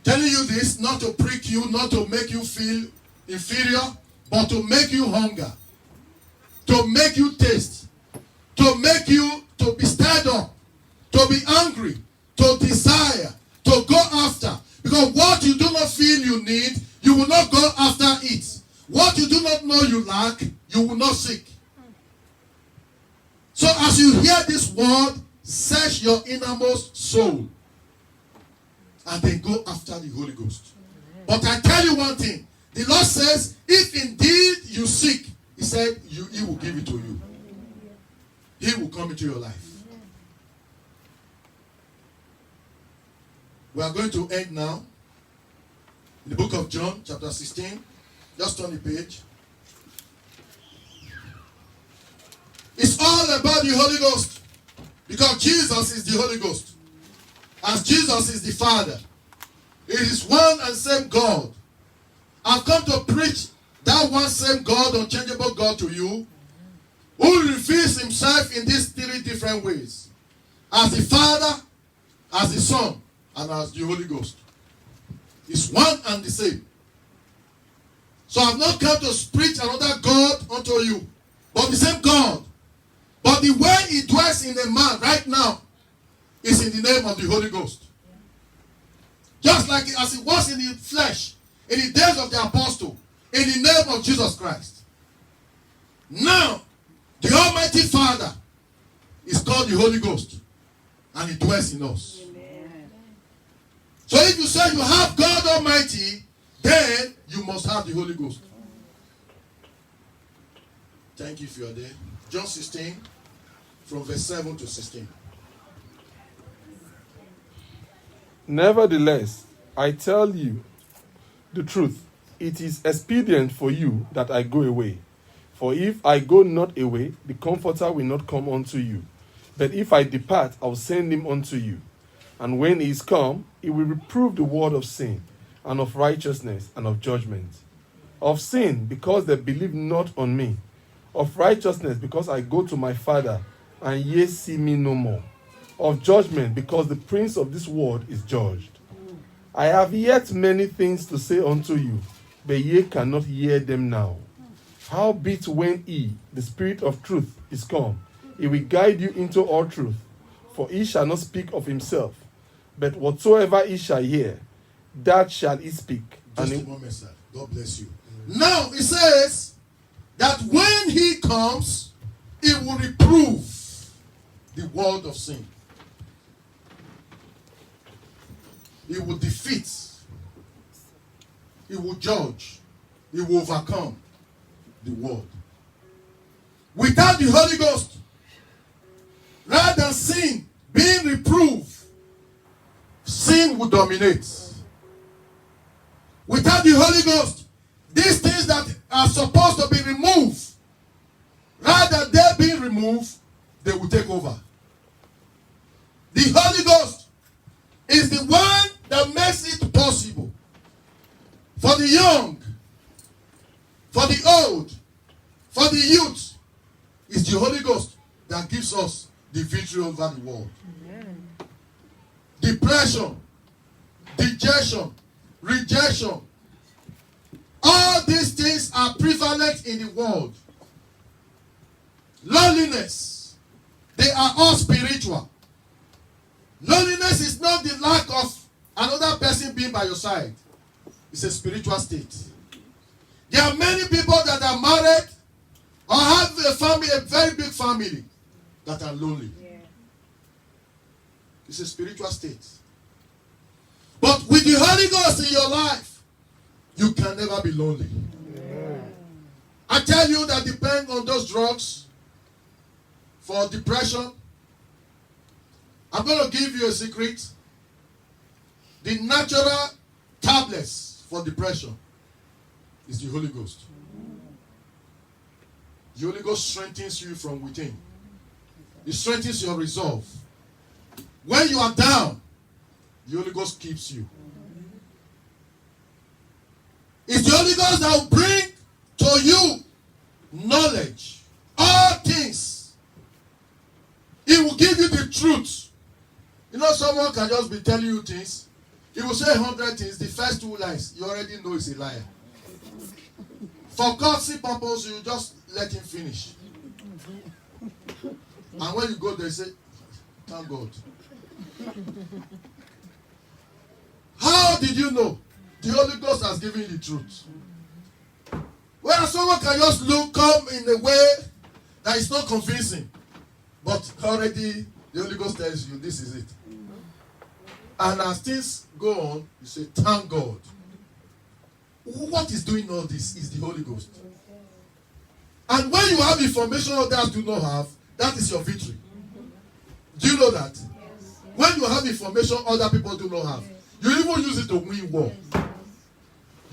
Telling you this, not to prick you, not to make you feel inferior, but to make you hunger, to make you taste, to make you to be stirred up, to be angry, to desire, to go after. Because what you do not feel you need, you will not go after it. What you do not know you lack, you will not seek. So as you hear this word, search your innermost soul and then go after the Holy Ghost. But I tell you one thing. The Lord says, if indeed you seek, he said, he will give it to you. He will come into your life. We are going to end now. In the book of John, chapter 16. Just turn the page. It's all about the Holy Ghost. Because Jesus is the Holy Ghost. As Jesus is the Father. It is one and same God. I've come to preach that one same God, unchangeable God to you, who reveals himself in these three different ways. As the Father, as the Son, and as the Holy Ghost. It's one and the same. So I've not come to preach another God unto you, but the same God. But the way he dwells in a man right now is in the name of the Holy Ghost. Just like as it was in the flesh, in the days of the apostle, in the name of Jesus Christ. Now, the Almighty Father is called the Holy Ghost, and he dwells in us. Amen. So if you say you have God Almighty, then you must have the Holy Ghost. Thank you if you are there. John 16, from verse 7 to 16. Nevertheless, I tell you the truth. It is expedient for you that I go away. For if I go not away, the Comforter will not come unto you. But if I depart, I will send him unto you. And when he is come, he will reprove the world of sin, and of righteousness, and of judgment. Of sin, because they believe not on me. Of righteousness, because I go to my Father, and ye see me no more. Of judgment, because the prince of this world is judged. I have yet many things to say unto you, but ye cannot hear them now. Howbeit when he, the Spirit of truth, is come, he will guide you into all truth. For he shall not speak of himself, but whatsoever he shall hear, that shall he speak. Just a moment, sir. God bless you. Now it says that when he comes, he will reprove the world of sin. He will defeat. He will judge. He will overcome the world. Without the Holy Ghost, rather than sin being reproved, sin will dominate. Without the Holy Ghost, these things that are supposed to be removed, rather than they being removed, they will take over. The Holy Ghost is the one that makes it possible for the young, for the old, for the youth. It's the Holy Ghost that gives us the victory over the world. Amen. Depression, dejection, rejection, all these things are prevalent in the world. Loneliness, they are all spiritual. Loneliness is not the lack of another person being by your side. It's a spiritual state. There are many people that are married or have a family, a very big family, that are lonely. Yeah. It's a spiritual state. But with the Holy Ghost in your life, you can never be lonely. Yeah. I tell you that depend on those drugs for depression. I'm going to give you a secret. The natural tablets for depression is the Holy Ghost. The Holy Ghost strengthens you from within. It strengthens your resolve. When you are down, the Holy Ghost keeps you. It's the Holy Ghost that will bring to you knowledge, all things. He will give you the truth. You know, someone can just be telling you things. He will say 100 things. The first 2 lies, you already know he's a liar. For courtesy purpose, you just let him finish. And when you go there, you say, thank God. How did you know? The Holy Ghost has given you the truth. Whereas someone can just come in a way that is not convincing. But already the Holy Ghost tells you this is it. And as things go on, you say, thank God. What is doing all this is the Holy Ghost. And when you have information others do not have, that is your victory. Do you know that? When you have information other people do not have, You even use it to win war.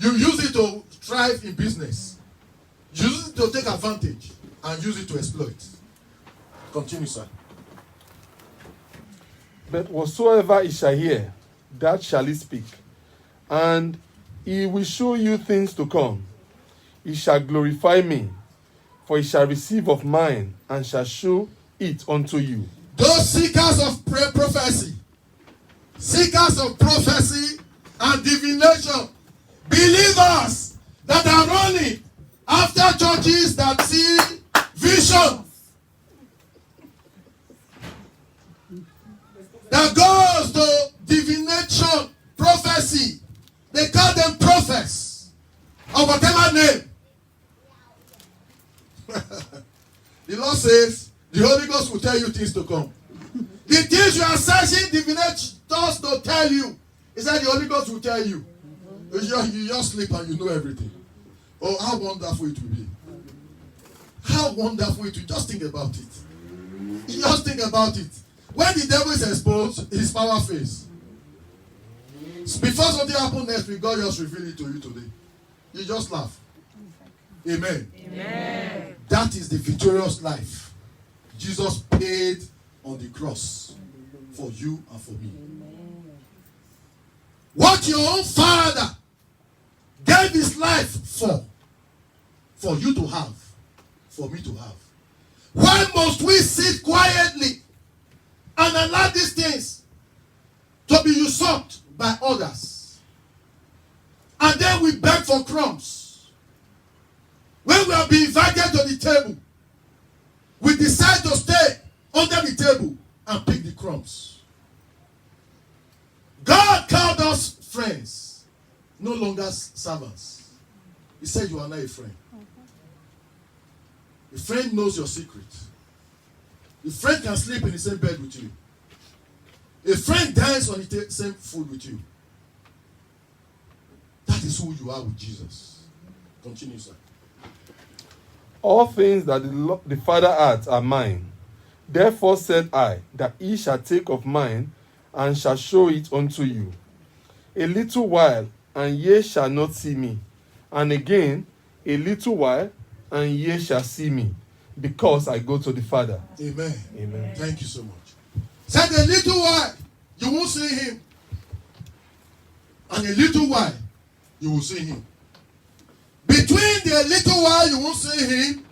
You use it to thrive in business. Use it to take advantage and use it to exploit. Continue, sir. But whatsoever he shall hear, that shall he speak. And he will show you things to come. He shall glorify me, for he shall receive of mine, and shall show it unto you. Those seekers of prophecy, seekers of prophecy and divination, believers that are running after churches that see vision, that goes to divination, prophecy. They call them prophets or whatever name. The Lord says the Holy Ghost will tell you things to come. The things you are searching divinators to tell you, he said the Holy Ghost will tell you. You just sleep and you know everything. Oh, how wonderful it will be. How wonderful it will be. Just think about it. Just think about it. When the devil is exposed, his power fades. Before something happens next week, God just reveal it to you today. You just laugh. Amen. Amen. That is the victorious life Jesus paid on the cross for you and for me. What your own Father gave his life for you to have, for me to have. Why must we sit quietly and allow these things to be usurped by others? And then we beg for crumbs. When we have been invited to the table, we decide to stay under the table and pick the crumbs. God called us friends, no longer servants. He said you are not a friend. A friend knows your secret. A friend can sleep in the same bed with you. A friend dines on the same food with you. That is who you are with Jesus. Continue, sir. All things that the Father hath are mine. Therefore said I, that he shall take of mine, and shall show it unto you. A little while, and ye shall not see me. And again, a little while, and ye shall see me, because I go to the Father. Amen. Amen. Thank you so much. Said a little while, you won't see him. And a little while, you will see him. Between the little while you won't see him,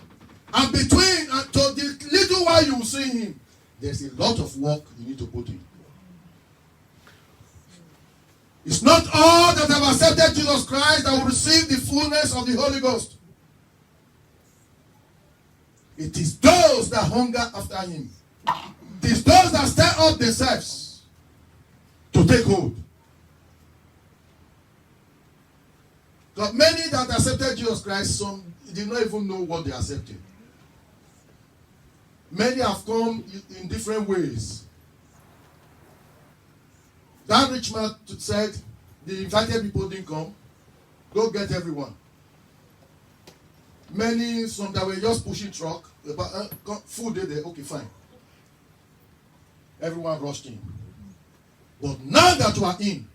and between to the little while you will see him, there's a lot of work you need to put in. It's not all that have accepted Jesus Christ that will receive the fullness of the Holy Ghost. It is those that hunger after him. It is those that stir up themselves to take hold. But many that accepted Jesus Christ, some did not even know what they accepted. Many have come in different ways. That rich man said, the invited people didn't come. Go get everyone. Many, some that were just pushing truck, food there, okay, fine. Everyone rushed in. But now that you are in,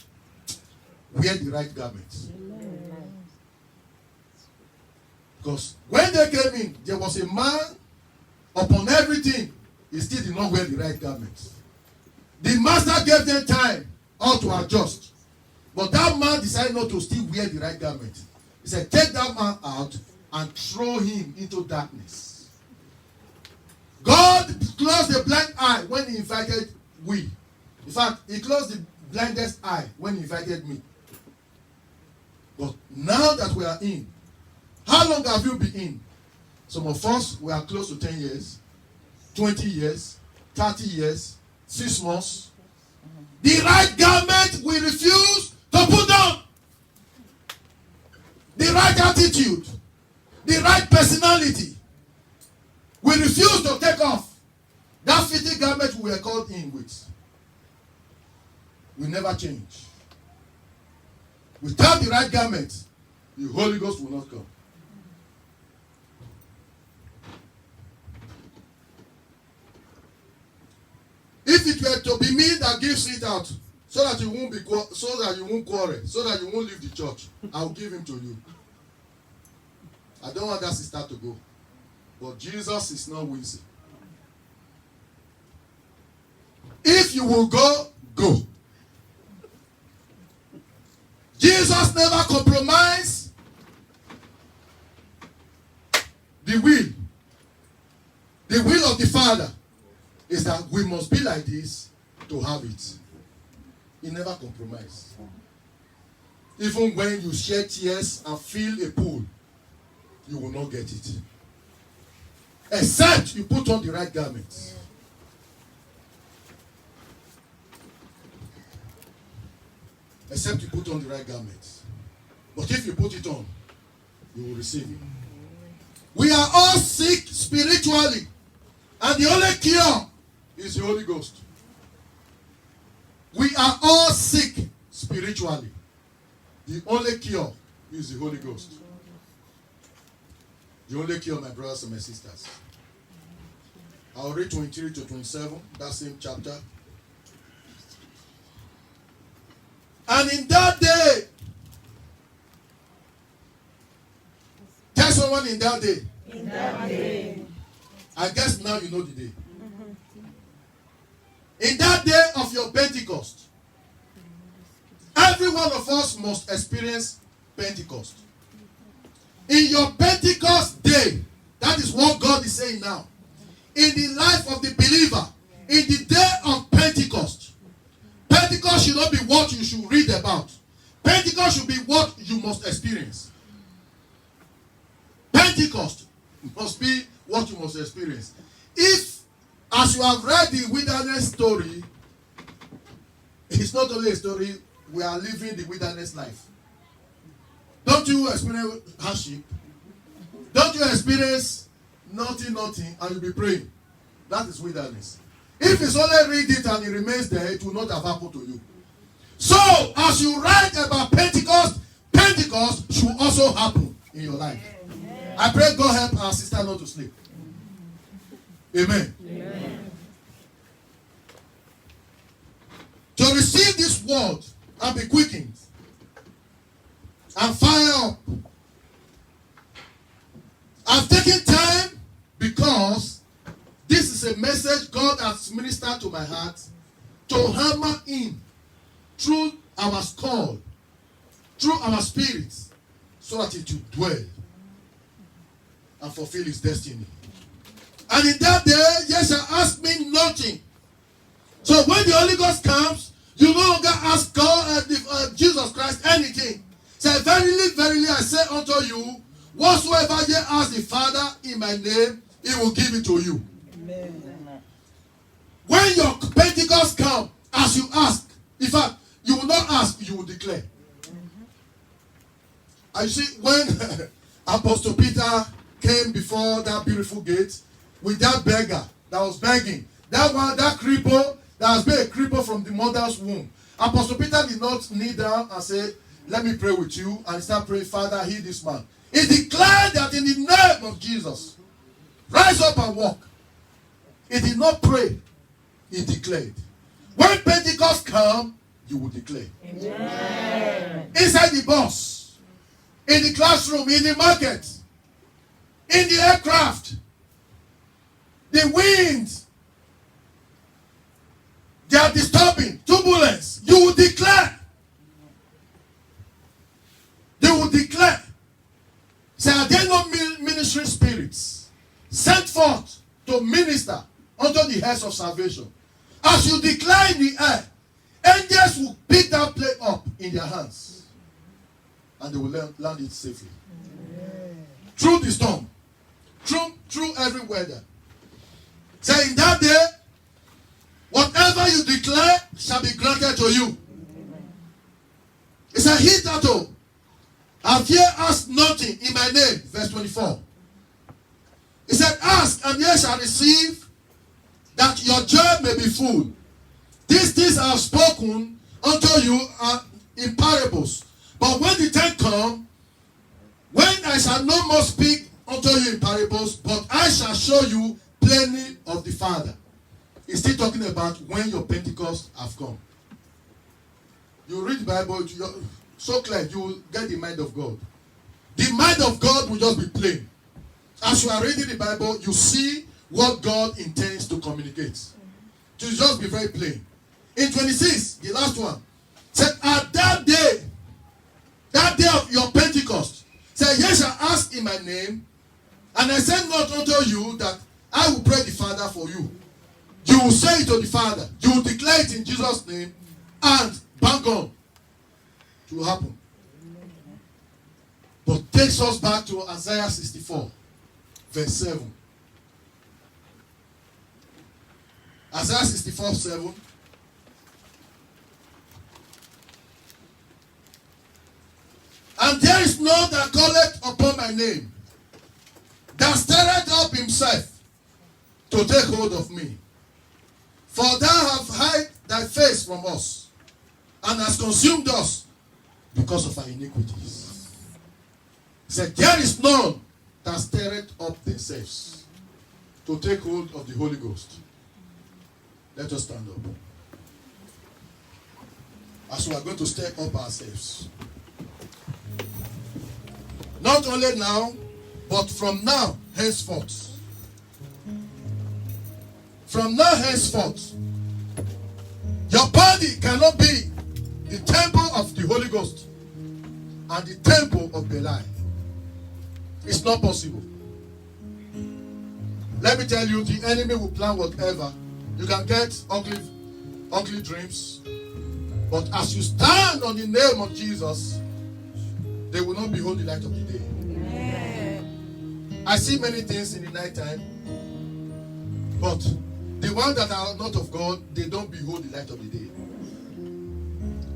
wear the right garments. Because when they came in, there was a man upon everything. He still did not wear the right garments. The master gave them time how to adjust. But that man decided not to still wear the right garment. He said, take that man out and throw him into darkness. God closed the blind eye when he invited we. In fact, he closed the blindest eye when he invited me. But now that we are in, how long have you been in? Some of us, we are close to 10 years, 20 years, 30 years, 6 months. The right garment we refuse to put on. The right attitude, the right personality, we refuse to take off. That fitting garment we were called in with will never change. Without the right garment, the Holy Ghost will not come. If it were to be me that gives it out, so that you won't quarrel, so that you won't leave the church. I'll give him to you. I don't want that sister to go. But Jesus is not wheezy. If you will go, go. Jesus never compromised the will. The will of the Father is that we must be like this to have it. He never compromised. Even when you shed tears and feel a pull, you will not get it. Except you put on the right garments. Except you put on the right garments. But if you put it on, you will receive it. We are all sick spiritually. And the only cure is the Holy Ghost. We are all sick spiritually. The only cure is the Holy Ghost. The only cure, my brothers and my sisters. I'll read 23 to 27, that same chapter. And in that day, tell someone in that day. In that day. I guess now you know the day. In that day of your Pentecost, every one of us must experience Pentecost. In your Pentecost day, that is what God is saying now. In the life of the believer, in the day of Pentecost, Pentecost should not be what you should read about. Pentecost should be what you must experience. Pentecost must be what you must experience. If, as you have read the wilderness story, it's not only a story, we are living the wilderness life. Don't you experience hardship? Don't you experience nothing, and you'll be praying? That is wilderness. If it's only read it and it remains there, it will not have happened to you. So, as you write about Pentecost, Pentecost should also happen in your life. Amen. I pray God help our sister not to sleep. Amen. Amen. To receive this word and be quickened and fire up. I've taken time because this is a message God has ministered to my heart to hammer in through our skull, through our spirits, so that it will dwell and fulfill his destiny. And in that day, ye shall ask me nothing. So when the Holy Ghost comes, you no longer ask God, Jesus Christ, anything. Say, verily, verily, I say unto you, whatsoever ye ask the Father in my name, he will give it to you. Amen. When your Pentecost comes, as you ask, in fact, you will not ask, you will declare. And you see, when Apostle Peter came before that beautiful gate with that beggar that was begging, that cripple that has been a cripple from the mother's womb, Apostle Peter did not kneel down and say, let me pray with you, and start praying, Father, heal this man. He declared that in the name of Jesus, rise up and walk. He did not pray, he declared. When Pentecost comes, you will declare. Amen. Inside the bus, in the classroom, in the market, in the aircraft, the wind, they are disturbing, turbulence. You will declare. You will declare. Say, are there no ministering spirits sent forth to minister unto the heirs of salvation? As you declare in the air, angels will pick that plate up in their hands and they will land it safely. Amen. Through the storm, through every weather. Say, in that day, whatever you declare shall be granted to you. It said, hitherto have ye asked nothing in my name. Verse 24. It said, ask and ye shall receive, that your joy may be full. These things I have spoken unto you in parables. But when the time comes, when I shall no more speak unto you in parables, but I shall show you plainly of the Father. He's still talking about when your Pentecost have come. You read the Bible, so clear, you will get the mind of God. The mind of God will just be plain. As you are reading the Bible, you see what God intends to communicate. It will just be very plain. In 26, the last one, said, at that day of your Pentecost, said, ye shall ask in my name, and I said not unto you that I will pray the Father for you. You will say it to the Father. You will declare it in Jesus' name, and bang on. It will happen. But takes us back to Isaiah 64, verse 7. Isaiah 64, 7. And there is none that calleth upon my name, that stirreth up himself to take hold of me. For thou hast hid thy face from us, and hast consumed us because of our iniquities. He said, there is none that stirreth up themselves to take hold of the Holy Ghost. Let us stand up. As we are going to stir up ourselves. Not only now, but from now henceforth. From now henceforth, your body cannot be the temple of the Holy Ghost and the temple of Belial. It's not possible. Let me tell you, the enemy will plan whatever. You can get ugly dreams, but as you stand on the name of Jesus, they will not behold the light of the day. I see many things in the night time, but the ones that are not of God, they don't behold the light of the day.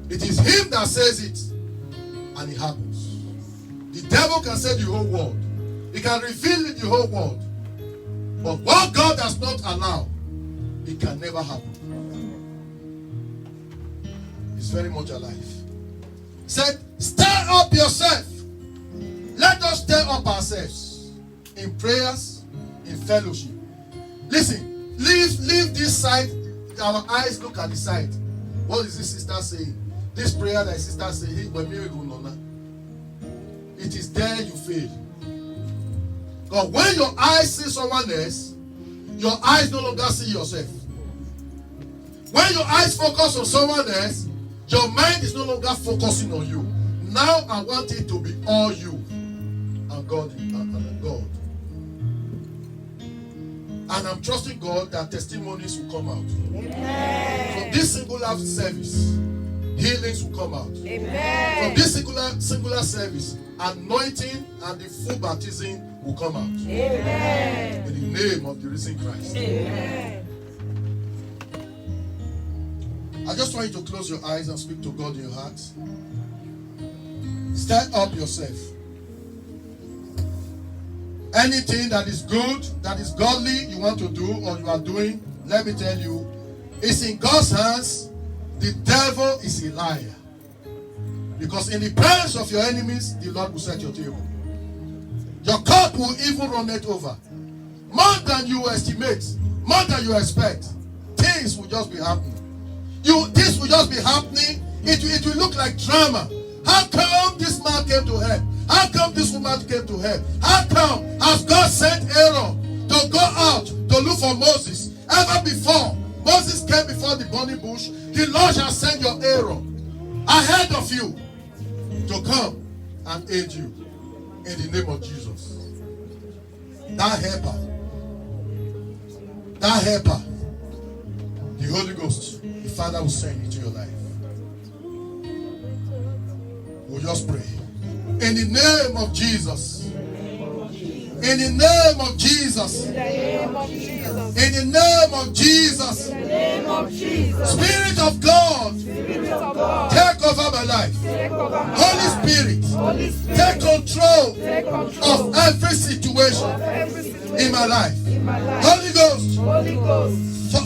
It is him that says it, and it happens. The devil can say the whole world. He can reveal the whole world. But what God does not allow, it can never happen. It's very much alive. He said, stir up yourself. Let us stir up ourselves. In prayers, in fellowship. Listen, leave this side. Our eyes look at the side. What is this sister saying? This prayer that sister saying, it is there you fail. Because when your eyes see someone else, your eyes no longer see yourself. When your eyes focus on someone else, your mind is no longer focusing on you. Now I want it to be all you and God and God. And I'm trusting God that testimonies will come out. Amen. From this singular service, healings will come out. Amen. From this singular service, anointing and the full baptism will come out. Amen. In the name of the risen Christ. Amen. I just want you to close your eyes and speak to God in your heart. Stir up yourself. Anything that is good, that is godly, you want to do or you are doing, let me tell you, it's in God's hands. The devil is a liar. Because in the presence of your enemies, the Lord will set your table. Your cup will even run it over. More than you estimate, more than you expect. Things will just be happening. This will just be happening. It will look like drama. How come this man came to help? How come this woman came to help? How come has God sent Aaron to go out to look for Moses? Ever before Moses came before the burning bush, the Lord shall send your Aaron ahead of you to come and aid you in the name of Jesus. That helper, the Holy Ghost, the Father will send into your life. We'll just pray. In the name of Jesus. In the name of Jesus. In the name of Jesus. Spirit of God. Take over my life. Holy Spirit. Take control of every situation in my life. Holy Ghost.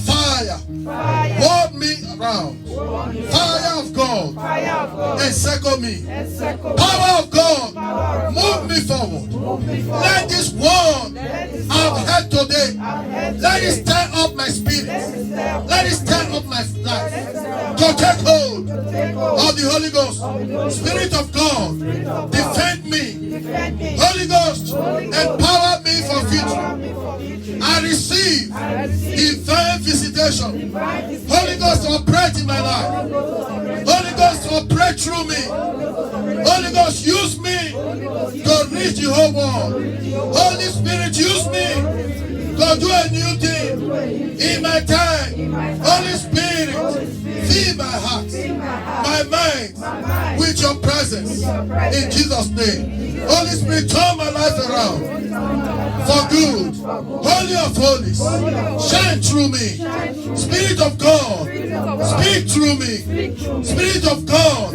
Fire. Warp me around. Fire of God, encircle me. Power of God, move me forward. Let this word I've heard today, let it stir up my spirit. Let it stir up my life to take hold of the Holy Ghost. Spirit of God, defend me. Holy Ghost, empower me for future. I receive divine visitation. Holy Ghost, operate in my life. Holy Ghost, operate through me. Holy Ghost, use me to reach the whole world. Holy Spirit, use me to do a new thing in my time. Holy Spirit, fill my heart, my mind with your presence. In Jesus' name. Holy Spirit, turn my life around for good. Holy of holies, shine through me. Spirit of God, speak through me. Spirit of God,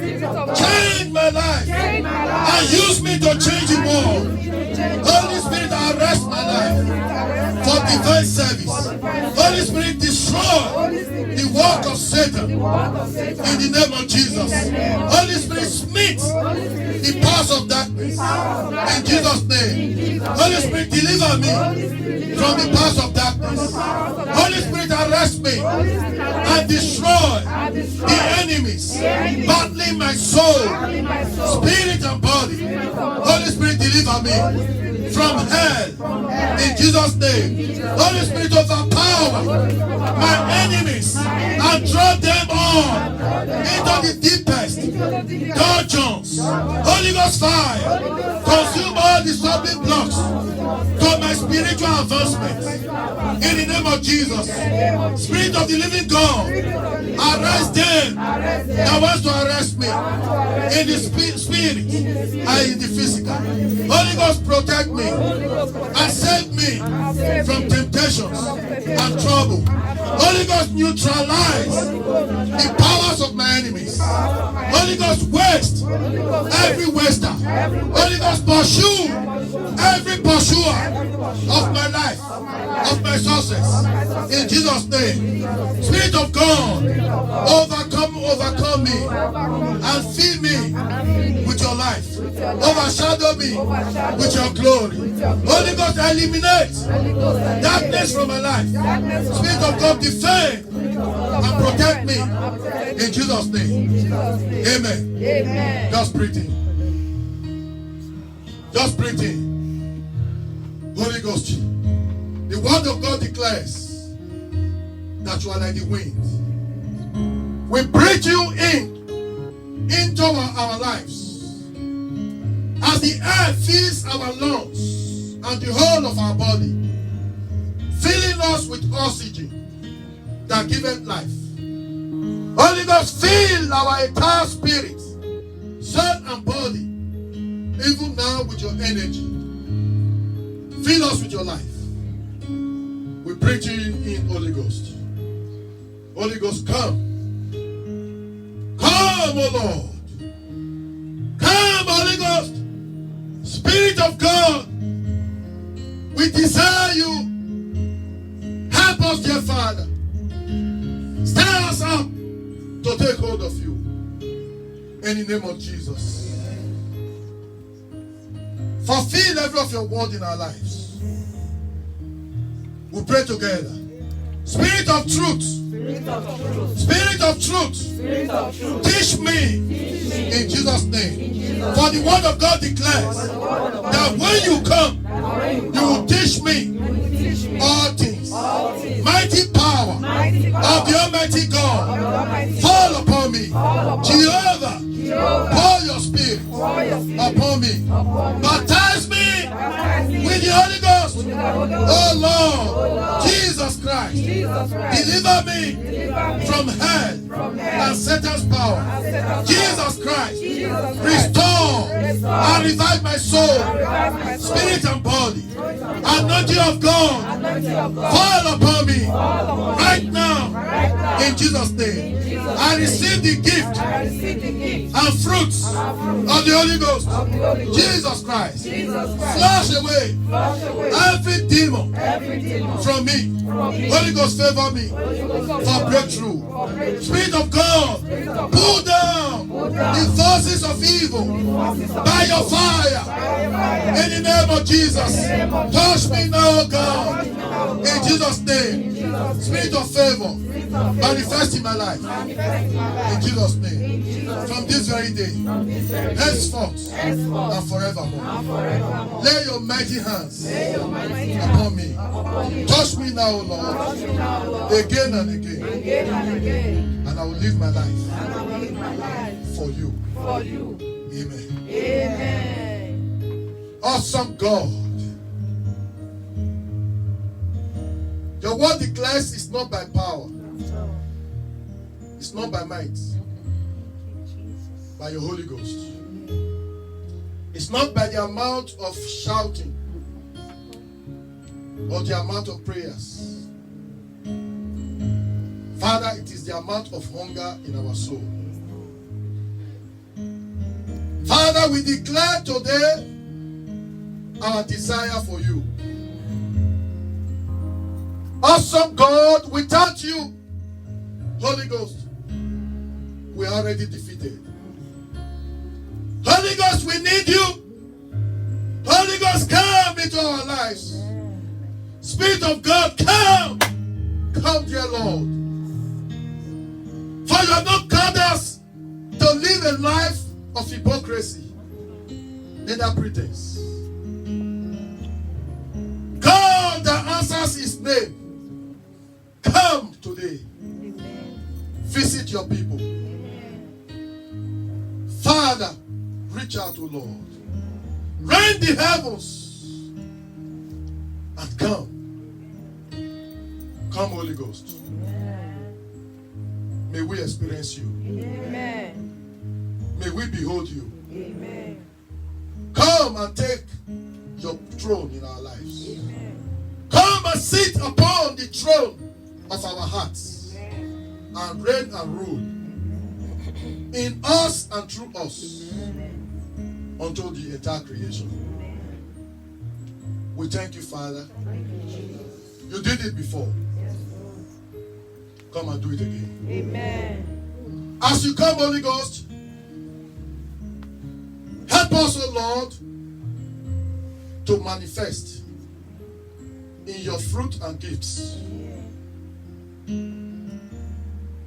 change my life and use me to change the world. Holy Spirit, arrest my life for divine service. Holy Spirit, destroy the work of Satan in the name of Jesus. Holy Spirit, smite the powers of darkness in Jesus' name. Holy Spirit, deliver me from the powers of darkness. Holy Spirit, arrest me and destroy the enemies battling my soul, spirit and body. Holy Spirit, deliver me from hell in Jesus' name. Holy Spirit, overpower my enemies and draw them on into the deepest dungeons. Holy Ghost fire, consume all the stumbling blocks to my spiritual advancement in the name of Jesus. Spirit of the living God, arrest them that wants to arrest me in the spirit and in the physical. Holy Ghost, protect me and save me from temptations and trouble. Holy Ghost, neutralize the powers of my enemies. Holy Ghost, waste every waster. Holy Ghost, pursue every pursuer of my life, of my success. In Jesus' name. Spirit of God, overcome me and fill me with your life. Overshadow me with your glory. Holy Ghost, eliminate darkness from my life. Spirit of God, defend and protect me in Jesus' name. Amen. Just breathe in. Just breathe in. Holy Ghost, the word of God declares that you are like the wind. We breathe you into our lives. As the air fills our lungs and the whole of our body, filling us with oxygen that giveth life. Holy Ghost, fill our entire spirit, soul and body, even now with your energy. Fill us with your life. We pray to you in Holy Ghost. Holy Ghost, come. Come, O Lord. Come, Holy Ghost. Spirit of God, we desire you. Help us, dear Father. Stir us up to take hold of you. In the name of Jesus. Fulfill every of your word in our lives. We pray together. Spirit of truth. Spirit of truth. Teach me in Jesus' name. For the word of God declares that when you come, you will teach me all things. Mighty power of the Almighty God, fall upon me. Jehovah, pour your spirit upon me. Baptize me with the Holy Ghost. Oh Lord, Jesus Christ, deliver me from hell and Satan's power. Jesus Christ, restore and revive my soul, spirit and body. Anointing of God, fall upon me right now in Jesus' name. I receive the gift and fruits of the Holy Ghost. Jesus Christ, flush away every demon from me. Holy Ghost, favor me for breakthrough. Spirit of God, pull down the forces of evil by your fire. In the name of Jesus, touch me now, God. In Jesus' name, Spirit of favor, manifest in my life. In Jesus' name, from this very day, henceforth and forevermore. Lay your mighty hands upon me. Touch me now, Lord, again and again. And I will live my life for you. Amen. Awesome God. Your word declares it's not by power. It's not by might. By your Holy Ghost. It's not by the amount of shouting or the amount of prayers. Father, it is the amount of hunger in our soul. Father, we declare today our desire for you. Awesome God, without you, Holy Ghost, we are already defeated. Holy Ghost, we need you. Holy Ghost, come into our lives. Spirit of God, come. Come, dear Lord. For you have not called us to live a life of hypocrisy, neither pretense. God that answers his name, come today. Visit your people. Father, reach out, O Lord. Rend the heavens and come. Come, Holy Ghost. May we experience you. May we behold you. Come and take your throne in our lives. Come and sit upon the throne of our hearts and reign and rule in us and through us until the entire creation. We thank you, Father. You did it before. Come and do it again. As you come, Holy Ghost, help us, O Lord, to manifest in your fruit and gifts.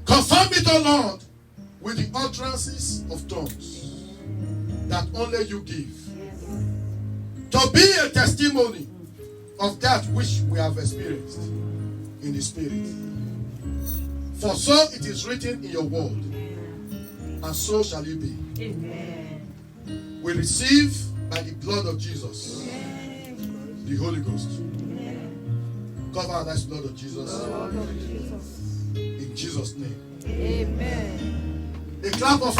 Confirm it, O Lord, with the utterances of tongues that only you give. To be a testimony of that which we have experienced in the Spirit. For so it is written in your word, and so shall it be. We receive by the blood of Jesus the Holy Ghost. Cover our nice blood of Jesus. In Jesus' name. A clap of